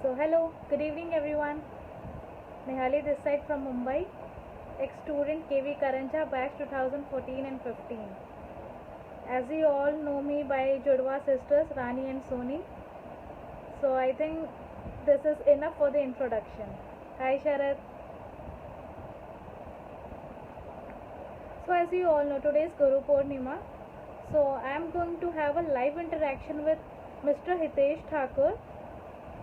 So hello, good evening everyone. Nihali this side from Mumbai, ex-student KV Karanja, batch 2014 and 15. As you all know me by Jodwa sisters Rani and Soni, so I think this is enough for the introduction. Hi Sharad. So as you all know, today is Guru Purnima. So I am going to have a live interaction with Mr. Hitesh Thakur,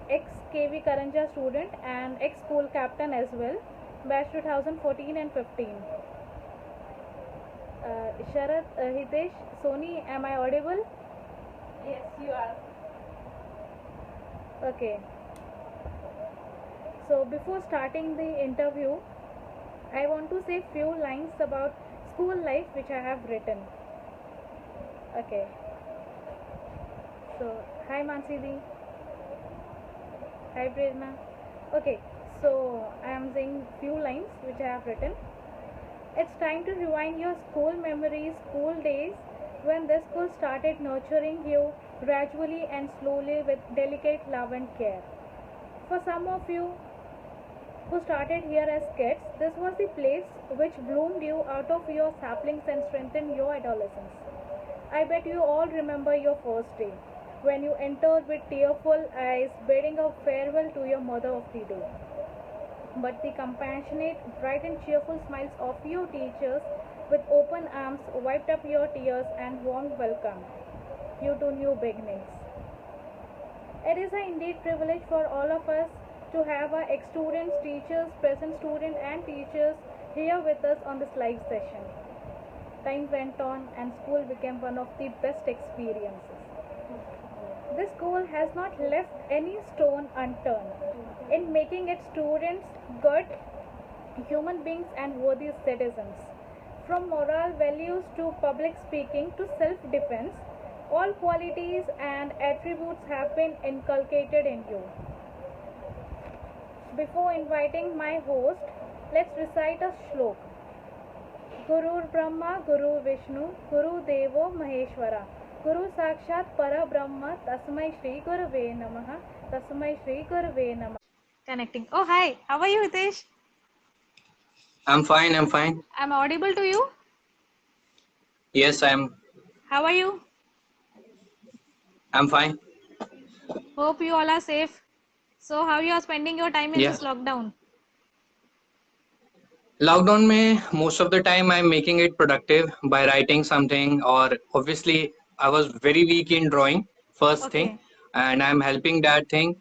ex-KV Karanja student and ex-school captain as well, batch 2014 and 15. Sharad, Hitesh, Soni, am I audible? Yes, you are. Okay. So before starting the interview, I want to say few lines about school life which I have written. Okay. So, hi Mansi. Hi Prerna. Okay, so I am saying few lines which I have written. It's time to rewind your school memories, school days, when this school started nurturing you gradually and slowly with delicate love and care. For some of you who started here as kids, this was the place which bloomed you out of your saplings and strengthened your adolescence. I bet you all remember your first day, when you entered with tearful eyes, bidding a farewell to your mother of the day. But the compassionate, bright and cheerful smiles of your teachers with open arms wiped up your tears and warm welcome you to new beginnings. It is an indeed privilege for all of us to have our ex-students, teachers, present students and teachers here with us on this live session. Time went on and school became one of the best experiences. This school has not left any stone unturned in making its students good human beings and worthy citizens. From moral values to public speaking to self-defense, all qualities and attributes have been inculcated in you. Before inviting my host, let's recite a shlok. Gurur Brahma, Guru Vishnu, Guru Devo Maheshwara. Guru Sakshat Para Brahma, Tasmai Shri Gurave Namaha, Tasmai Shri Gurave Namaha. Connecting. Oh, hi. How are you, Hitesh? I'm fine. I'm audible to you? Yes, I'm How are you? fine. Hope you all are safe. So, how you are spending your time in Yeah. this lockdown? Lockdown में most of the time I'm making it productive by writing something, or obviously I was very weak in drawing first thing, Okay. and I'm helping that thing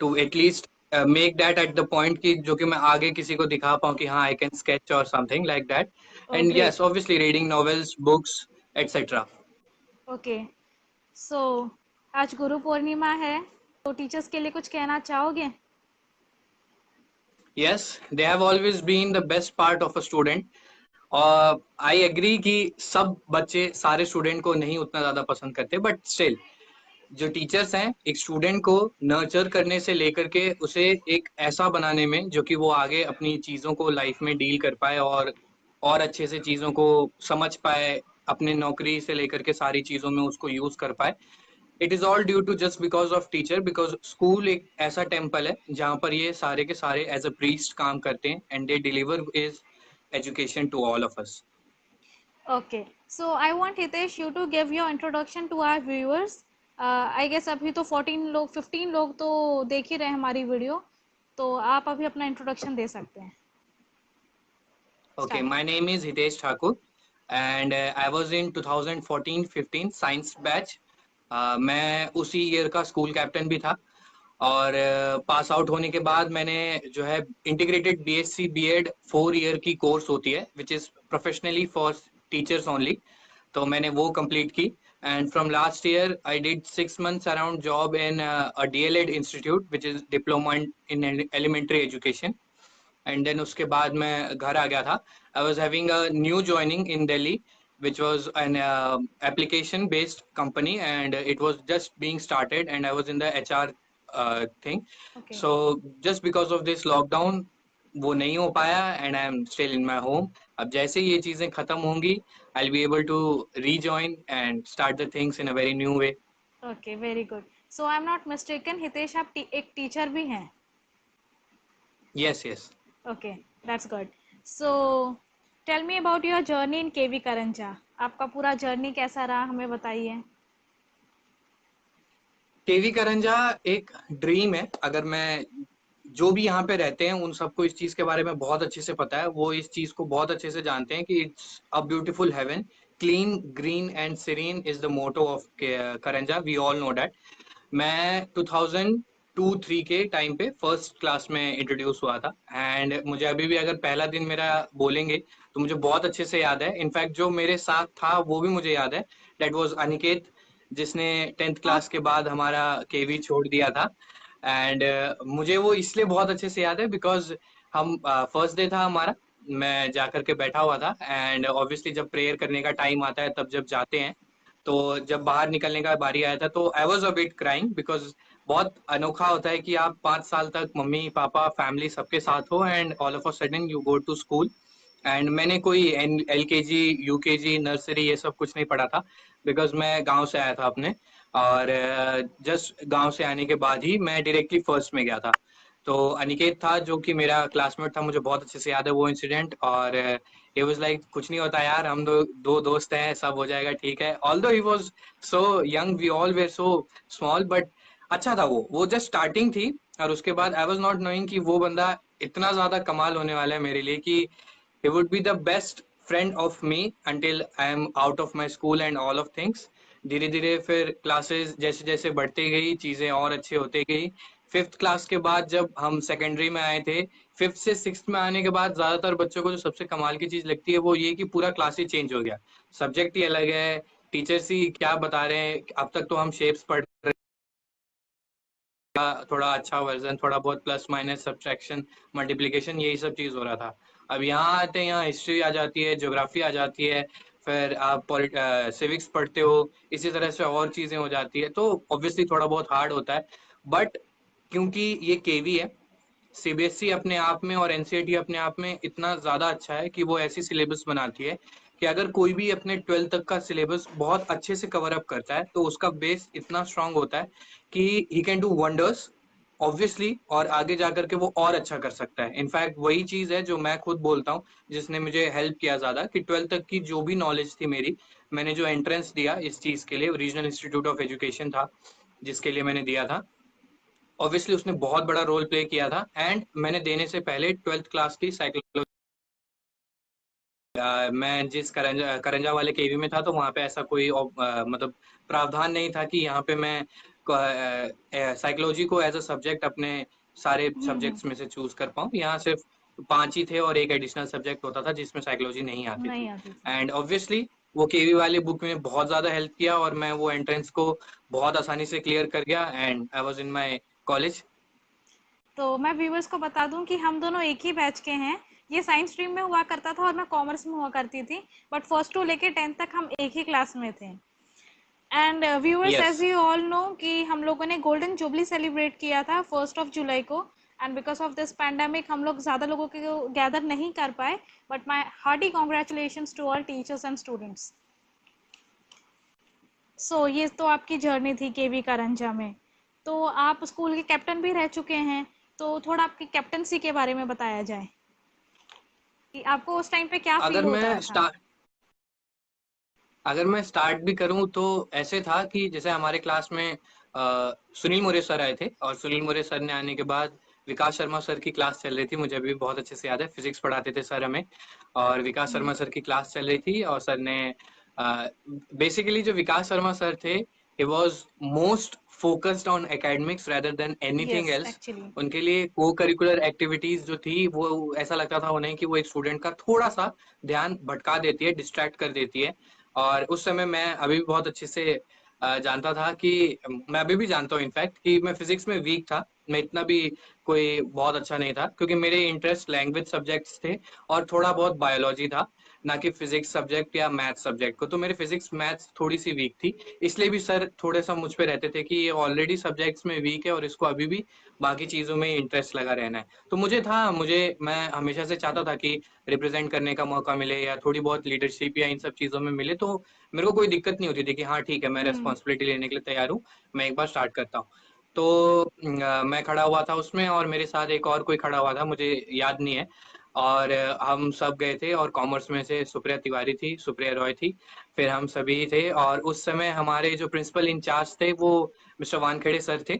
to at least make that at the point कि जो कि मैं आगे किसी को दिखा पाऊँ कि हाँ I can sketch or something like that. Oh, And great. yes, obviously reading novels, books, etc. Okay so आज गुरु पूर्णिमा है तो टीचर्स के लिए कुछ कहना चाहोगे? Yes, they have always been the best part of a student. और आई एग्री कि सब बच्चे सारे स्टूडेंट को नहीं उतना ज्यादा पसंद करते, बट स्टिल जो टीचर्स हैं एक स्टूडेंट को नर्चर करने से लेकर के उसे एक ऐसा बनाने में जो कि वो आगे अपनी चीजों को लाइफ में डील कर पाए और अच्छे से चीजों को समझ पाए, अपने नौकरी से लेकर के सारी चीजों में उसको यूज कर पाए. It is all due to just because of teacher, because school एक ऐसा टेम्पल है जहाँ पर ये सारे के सारे एज अ प्रीस्ट काम करते हैं and they deliver is education to all of us. Okay so I want Hitesh you to give your introduction to our viewers. I guess अभी तो 15 लोग तो देख ही रहे हैं हमारी वीडियो, तो आप अभी अपना इंट्रोडक्शन दे सकते हैं. Okay, Start. my name is Hitesh Thakur and I was in 2014-15 science batch. मैं उसी ईयर का स्कूल कैप्टन भी था और पास आउट होने के बाद मैंने जो है इंटीग्रेटेड बीएससी बीएड 4 ईयर की कोर्स होती है which is professionally for teachers only, तो मैंने वो कंप्लीट की. And from last year I did 6 months around job in a DElEd institute which is diploma in elementary education. And then उसके बाद मैं घर आ गया था. I was having a new joining in Delhi which was an application based company and it was just being started and I was in the HR thing. Okay. So just because of this lockdown वो नहीं हो पाया and I am still in my home. अब जैसे ये चीजें खत्म होंगी I'll be able to rejoin and start the things in a very new way. Okay, very good. So I am not mistaken, Hitesh आप एक टीचर भी हैं? Yes, yes. Okay, that's good. So tell me about your journey in KV Karanja. आपका पूरा journey कैसा रहा, हमें बताइए। केवी करंजा एक ड्रीम है। अगर मैं जो भी यहाँ पे रहते हैं उन सबको इस चीज के बारे में बहुत अच्छे से पता है, वो इस चीज को बहुत अच्छे से जानते हैं कि it's a beautiful heaven, clean green and serene is the motto of Karanja, we all know that. मैं 2002-3 के टाइम पे फर्स्ट क्लास में इंट्रोड्यूस हुआ था, एंड मुझे अभी भी अगर पहला दिन मेरा बोलेंगे तो मुझे बहुत अच्छे से याद है। इनफैक्ट जो मेरे साथ था वो भी मुझे याद है, दैट वाज अनिकेत, जिसने 10th क्लास के बाद हमारा केवी छोड़ दिया था। एंड मुझे वो इसलिए बहुत अच्छे से याद है बिकॉज हम फर्स्ट डे था हमारा, मैं जाकर के बैठा हुआ था, एंड ऑब्वियसली जब प्रेयर करने का टाइम आता है तब जब जाते हैं, तो जब बाहर निकलने का बारी आया था तो I was a bit crying, because बहुत अनोखा होता है कि आप 5 साल तक मम्मी पापा फैमिली सबके साथ हो and all of a sudden you go to school. एंड मैंने कोई LKG UKG नर्सरी ये सब कुछ नहीं पढ़ा था, बिकॉज मैं गांव से आया था अपने, और जस्ट गांव से आने के बाद ही मैं डायरेक्टली फर्स्ट में गया था। तो अनिकेत था जो कि मेरा क्लासमेट था, मुझे बहुत अच्छे से याद है वो इंसिडेंट। और it was like कुछ नहीं होता यार, हम दो दोस्त हैं, सब हो जाएगा ठीक है। Although he was so young, we all were so small, but अच्छा था वो जस्ट स्टार्टिंग थी। और उसके बाद आई वाज नॉट नोइंग कि वो बंदा इतना ज्यादा कमाल होने वाला है मेरे लिए कि he would be the best friend of me until I am out of my school and all of things। धीरे धीरे फिर क्लासेस जैसे जैसे बढ़ती गई, चीजें और अच्छी होती गई। फिफ्थ क्लास के बाद जब हम सेकेंडरी में आए थे, फिफ्थ से सिक्स्थ में आने के बाद ज्यादातर बच्चों को जो सबसे कमाल की चीज लगती है वो ये कि पूरा क्लास ही चेंज हो गया, सब्जेक्ट ही अलग है, टीचर्स ही क्या बता रहे हैं। अब तक तो हम शेप्स पढ़ रहे हैं, थोड़ा अच्छा वर्जन, थोड़ा बहुत प्लस माइनस सब्ट्रैक्शन मल्टीप्लिकेशन यही सब चीज हो रहा था। अब यहाँ आते हैं, यहाँ हिस्ट्री आ जाती है, ज्योग्राफी आ जाती है, फिर आप सिविक्स पढ़ते हो, इसी तरह से और चीजें हो जाती है, तो ऑब्वियसली थोड़ा बहुत हार्ड होता है। बट क्योंकि ये केवी है, CBSE अपने आप में और NCERT अपने आप में इतना ज्यादा अच्छा है कि वो ऐसी सिलेबस बनाती है कि अगर कोई भी अपने 12th तक का सिलेबस बहुत अच्छे से कवर अप करता है तो उसका बेस इतना स्ट्रांग होता है कि he can do wonders obviously, और आगे जाकर के वो और अच्छा कर सकता है। इनफैक्ट वही चीज है जो मैं खुद बोलता हूँ, जिसने मुझे हेल्प किया ज्यादा, कि 12th तक की जो भी नॉलेज थी मेरी, मैंने जो एंट्रेंस दिया इस चीज के लिए, रीजनल इंस्टीट्यूट ऑफ एजुकेशन था जिसके लिए मैंने दिया था, ऑब्वियसली उसने बहुत बड़ा रोल प्ले किया था। एंड मैंने देने से पहले 12th क्लास की साइकोलॉजी, मैं जिस करंजा वाले केवी में था तो वहाँ पे ऐसा कोई मतलब प्रावधान नहीं था कि यहाँ पे मैं साइकोलॉजी को एज अ सब्जेक्ट अपने सारे सब्जेक्ट्स में से चूज कर पाऊँ। यहाँ सिर्फ 5 ही थे और एक एडिशनल सब्जेक्ट होता था जिसमें साइकोलॉजी नहीं आती थी। नहीं आती थी। एंड ऑब्वियसली वो केवी वाले बुक में बहुत ज्यादा हेल्प किया और मैं वो एंट्रेंस को बहुत आसानी से क्लियर कर गया, and I was in my college. तो मैं व्यूअर्स को बता दूं कि हम दोनों एक ही बैच के हैं। ये साइंस स्ट्रीम में हुआ करता था और मैं कॉमर्स में हुआ करती थी, बट फर्स्ट टू लेके 10th तक हम एक ही क्लास में थे। And viewers, yes. As you all know कि हम लोगों ने गोल्डन जुबली सेलिब्रेट किया था 1 जुलाई को, and because of this pandemic हम लोग ज़्यादा लोगों को गैदर नहीं कर पाए, but my hearty congratulations to all teachers and students. So ये तो आपकी जर्नी थी केवी करंजा में। तो आप स्कूल के कैप्टन भी रह चुके हैं, तो थोड़ा आपकी कैप्टनसी के बारे में बताया जाए कि आपको उस टाइम पे क्या फील अगर होता मैं था। स्टार्ट अगर मैं स्टार्ट भी करूं तो ऐसे था कि जैसे हमारे क्लास में सुनील मोरे सर आए थे, और सुनील मोरे सर ने आने के बाद विकास शर्मा सर की क्लास चल रही थी, मुझे अभी भी बहुत अच्छे से याद है, फिजिक्स पढ़ाते थे सर हमें, और विकास शर्मा सर की क्लास चल रही थी, और सर ने बेसिकली जो विकास शर्मा सर थे, he was most focused on academics rather than anything yes, else. Actually. उनके लिए को करिकुलर एक्टिविटीज जो थी वो ऐसा लगता था उन्हें कि वो एक स्टूडेंट का थोड़ा सा ध्यान भटका देती है, डिस्ट्रैक्ट कर देती है। और उस समय मैं अभी भी बहुत अच्छे से जानता था कि मैं अभी भी जानता हूँ इनफैक्ट कि मैं फिजिक्स में वीक था, मैं इतना भी कोई बहुत अच्छा नहीं था, क्योंकि मेरे इंटरेस्ट लैंग्वेज सब्जेक्ट्स थे और थोड़ा बहुत बायोलॉजी था। ना कि फिजिक्स सब्जेक्ट या मैथ सब्जेक्ट को। तो मेरे फिजिक्स मैथ्स थोड़ी सी वीक थी, इसलिए भी सर थोड़ा सा मुझ पे रहते थे कि ये ऑलरेडी सब्जेक्ट्स में वीक है और इसको अभी भी बाकी चीज़ों में इंटरेस्ट लगा रहना है। तो मैं हमेशा से चाहता था कि रिप्रेजेंट करने का मौका मिले या थोड़ी बहुत लीडरशिप या इन सब चीज़ों में मिले, तो मेरे को कोई दिक्कत नहीं होती थी कि हाँ ठीक है, मैं रिस्पॉन्सिबिलिटी लेने के लिए तैयार हूँ, मैं एक बार स्टार्ट करता हूँ। तो मैं खड़ा हुआ था उसमें और मेरे साथ एक और कोई खड़ा हुआ था, मुझे याद नहीं है। और हम सब गए थे और कॉमर्स में से सुप्रिया तिवारी थी, सुप्रिया रॉय थी, फिर हम सभी थे। और उस समय हमारे जो प्रिंसिपल इंचार्ज थे वो मिस्टर वानखेड़े सर थे,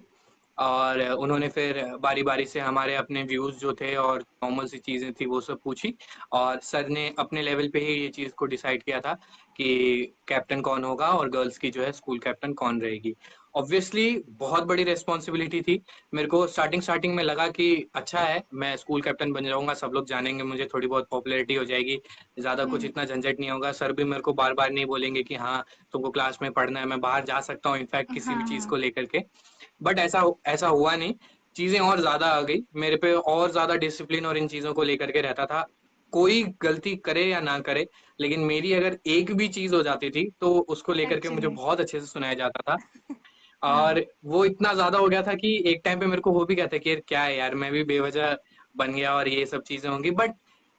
और उन्होंने फिर बारी-बारी से हमारे अपने व्यूज़ जो थे और नॉर्मल सी चीज़ें थी वो सब पूछी, और सर ने अपने लेवल पे ही ये चीज़ को डिसाइड किया था कि कैप्टन कौन होगा और गर्ल्स की जो है स्कूल कैप्टन कौन रहेगी। ऑब्वियसली बहुत बड़ी रिस्पॉन्सिबिलिटी थी। मेरे को स्टार्टिंग में लगा कि अच्छा है, मैं स्कूल कैप्टन बन जाऊँगा, सब लोग जानेंगे मुझे, थोड़ी बहुत पॉपुलैरिटी हो जाएगी, ज़्यादा कुछ इतना झंझट नहीं होगा। सर भी मेरे को बार-बार नहीं बोलेंगे कि हाँ, तुमको क्लास में पढ़ना है, मैं बाहर जा सकता हूँ इनफैक्ट किसी भी हाँ चीज़ को हाँ। लेकर के। बट ऐसा हुआ नहीं, चीजें और ज्यादा आ गई मेरे पे, और ज्यादा डिसिप्लिन और इन चीजों को लेकर के रहता था। कोई गलती करे या ना करे, लेकिन मेरी अगर एक भी चीज हो जाती थी तो उसको लेकर के मुझे एक्चुअली बहुत अच्छे से सुनाया जाता था। हाँ। और वो इतना ज्यादा हो गया था कि एक टाइम पे मेरे को हो भी गया था कि यार क्या है यार, मैं भी बेवजह बन गया और ये सब चीजें होंगी। बट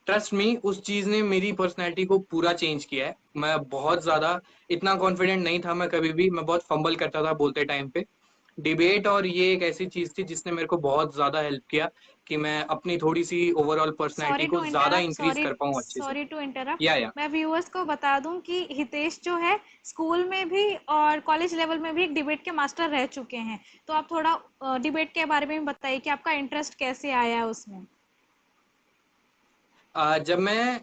ट्रस्ट मी, उस चीज ने मेरी पर्सनैलिटी को पूरा चेंज किया है। मैं बहुत ज्यादा इतना कॉन्फिडेंट नहीं था मैं कभी भी, मैं बहुत फंबल करता था बोलते टाइम पे। डिबेट और ये एक ऐसी चीज थी जिसने मेरे को बहुत ज्यादा हेल्प किया कि मैं अपनी थोड़ी सी ओवरऑल पर्सनैलिटी सॉरी को टू ज्यादा इंटरप्ट इंक्रीज सॉरी कर पाऊँ अच्छे से। सॉरी टू इंटरप्ट या मैं व्यूअर्स को बता दूं कि हितेश जो है स्कूल में भी और कॉलेज लेवल में भी एक डिबेट के मास्टर रह चुके हैं। तो आप थोड़ा डिबेट के बारे में बताइए कि आपका इंटरेस्ट कैसे आया उसमें। जब मैं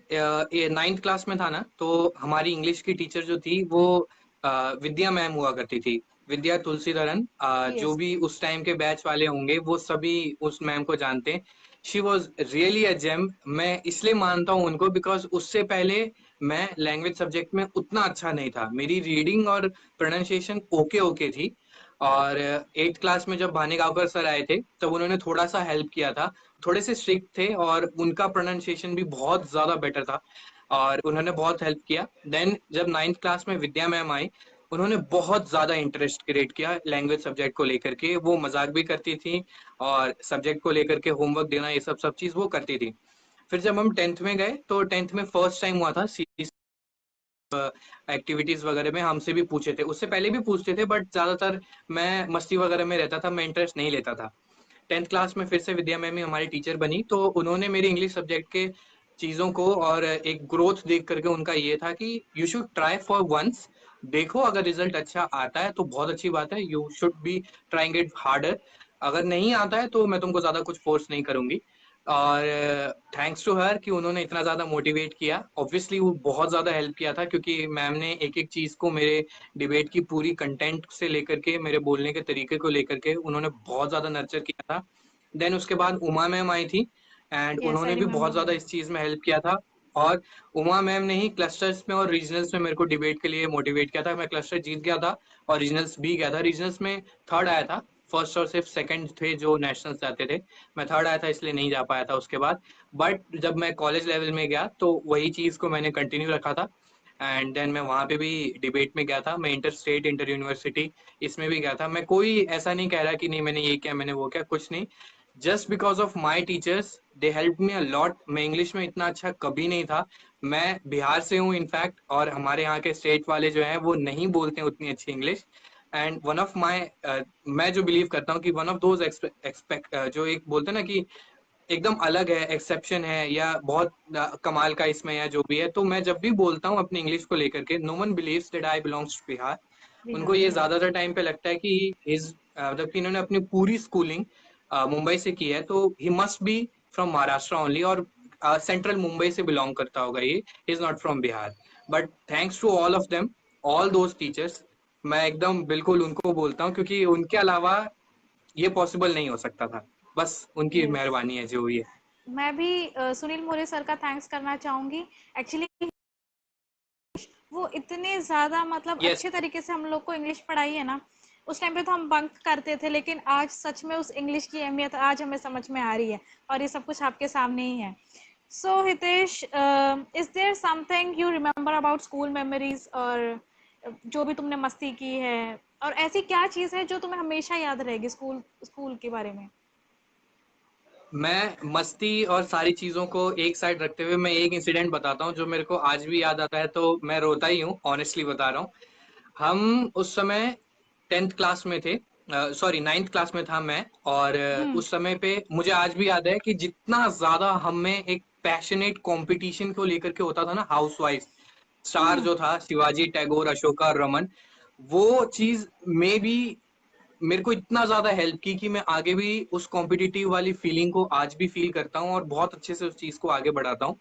ये 9th क्लास में था ना, तो हमारी इंग्लिश की टीचर जो थी वो विद्या मैम हुआ करती थी, विद्या तुलसीधरन। जो यस। भी उस टाइम के बैच वाले होंगे वो सभी उस मैम को जानते हैं। She was really a gem. मैं इसलिए मानता हूँ उनको बिकॉज उससे पहले मैं लैंग्वेज सब्जेक्ट में उतना अच्छा नहीं था, मेरी रीडिंग और प्रोनाउंसिएशन ओके ओके थी। और 8th क्लास में जब भानीगांवकर सर आए थे तब उन्होंने थोड़ा सा हेल्प किया था, थोड़े से स्ट्रिक्ट थे और उनका प्रोनाउंसिएशन भी बहुत ज्यादा बेटर था, और उन्होंने बहुत हेल्प किया। देन जब 9th क्लास में विद्या मैम आई, उन्होंने बहुत ज्यादा इंटरेस्ट क्रिएट किया लैंग्वेज सब्जेक्ट को लेकर के। वो मजाक भी करती थी और सब्जेक्ट को लेकर के होमवर्क देना ये सब सब चीज वो करती थी। फिर जब हम 10th में गए तो 10th में फर्स्ट टाइम हुआ था एक्टिविटीज वगैरह में हमसे भी पूछे थे, उससे पहले भी पूछते थे बट ज्यादातर मैं मस्ती वगैरह में रहता था, मैं इंटरेस्ट नहीं लेता था। 10th क्लास में फिर से विद्या मैम ही हमारी टीचर बनी, तो उन्होंने मेरे इंग्लिश सब्जेक्ट के चीज़ों को और एक ग्रोथ देख करके उनका ये था कि you should try for once, देखो अगर रिजल्ट अच्छा आता है तो बहुत अच्छी बात है, you should be trying it harder, अगर नहीं आता है तो मैं तुमको ज़्यादा कुछ फोर्स नहीं करूंगी। और थैंक्स टू हर कि उन्होंने इतना ज़्यादा मोटिवेट किया। ऑब्वियसली वो बहुत ज़्यादा हेल्प किया था क्योंकि मैम ने एक एक चीज़ को, मेरे डिबेट की पूरी कंटेंट से लेकर के मेरे बोलने के तरीके को लेकर के उन्होंने बहुत ज़्यादा नर्चर किया था। देन उसके बाद उमा मैम आई थी एंड यस आई उन्होंने भी बहुत रिमेम्बर ज़्यादा हर। इस चीज़ में हेल्प किया था। और उमा मैम ने ही क्लस्टर्स में और रीजनल्स में मेरे को डिबेट के लिए मोटिवेट किया था। मैं क्लस्टर जीत गया था और रीजनल्स भी गया था, रीजनल्स में थर्ड आया था, फर्स्ट और सिर्फ सेकंड थे जो नेशनल्स जाते थे, मैं थर्ड आया था इसलिए नहीं जा पाया था उसके बाद। बट जब मैं कॉलेज लेवल में गया तो वही चीज़ को मैंने कंटिन्यू रखा था एंड देन मैं वहाँ पे भी डिबेट में गया था, मैं इंटर स्टेट इंटर यूनिवर्सिटी इसमें भी गया था। मैं कोई ऐसा नहीं कह रहा कि नहीं मैंने ये किया मैंने वो किया, कुछ नहीं, just because of my teachers, they help me a lot. मैं इंग्लिश में इतना अच्छा कभी नहीं था, मैं बिहार से हूँ इनफैक्ट, और हमारे यहाँ के स्टेट वाले जो हैं वो नहीं बोलते हैं उतनी अच्छी English. And one of my, मैं जो बिलीव करता हूँ कि वन ऑफ दोज एक्सपेक्ट जो एक बोलते हैं ना कि एकदम अलग है, एक्सेप्शन है या बहुत कमाल का इसमें या जो भी है, तो मैं जब भी बोलता हूँ अपनी इंग्लिश को लेकर के, no one believes that I belongs to Bihar. उनको बिहार ये यस। ज्यादातर टाइम पे लगता है कि इज, जबकि इन्होंने अपनी पूरी स्कूलिंग मुंबई से की है तो he must be from Maharashtra only, और सेंट्रल मुंबई से बिलोंग करता होगा, ये is not from Bihar. But thanks to all of them, all those teachers, मैं एकदम बिल्कुल उनको बोलता हूँ क्योंकि उनके अलावा ये पॉसिबल नहीं हो सकता था, बस उनकी यस मेहरबानी है जो ये। मैं भी सुनील मोरे सर का थैंक्स करना चाहूंगी। एक्चुअली वो इतने ज़्यादा मतलब यस। अच्छे तरीके से हम लोग को इंग्लिश पढ़ाई है ना। उस टाइम पे तो हम बंक करते थे लेकिन आज सच में उस इंग्लिश की अहमियत आज हमें समझ में आ रही है और ये सब कुछ आपके सामने ही है। So Hitesh, is there something you remember about school memories और जो भी तुमने मस्ती की है और ऐसी क्या चीज है जो तुम्हें हमेशा याद रहेगी स्कूल स्कूल के बारे में? मैं मस्ती और सारी चीजों को एक साइड रखते हुए मैं एक इंसिडेंट बताता हूँ जो मेरे को आज भी याद आता है, तो मैं रोता ही हूँ, ऑनेस्टली बता रहा हूँ। हम उस समय 10th क्लास में थे, सॉरी 9th क्लास में था मैं। और उस समय पे मुझे आज भी याद है कि जितना ज्यादा हम में एक पैशनेट कंपटीशन को लेकर के होता था ना, हाउस वाइफ स्टार जो था शिवाजी, टैगोर, अशोका और रमन, वो चीज में भी मेरे को इतना ज्यादा हेल्प की कि मैं आगे भी उस कॉम्पिटिटिव वाली फीलिंग को आज भी फील करता हूँ और बहुत अच्छे से उस चीज को आगे बढ़ाता हूँ।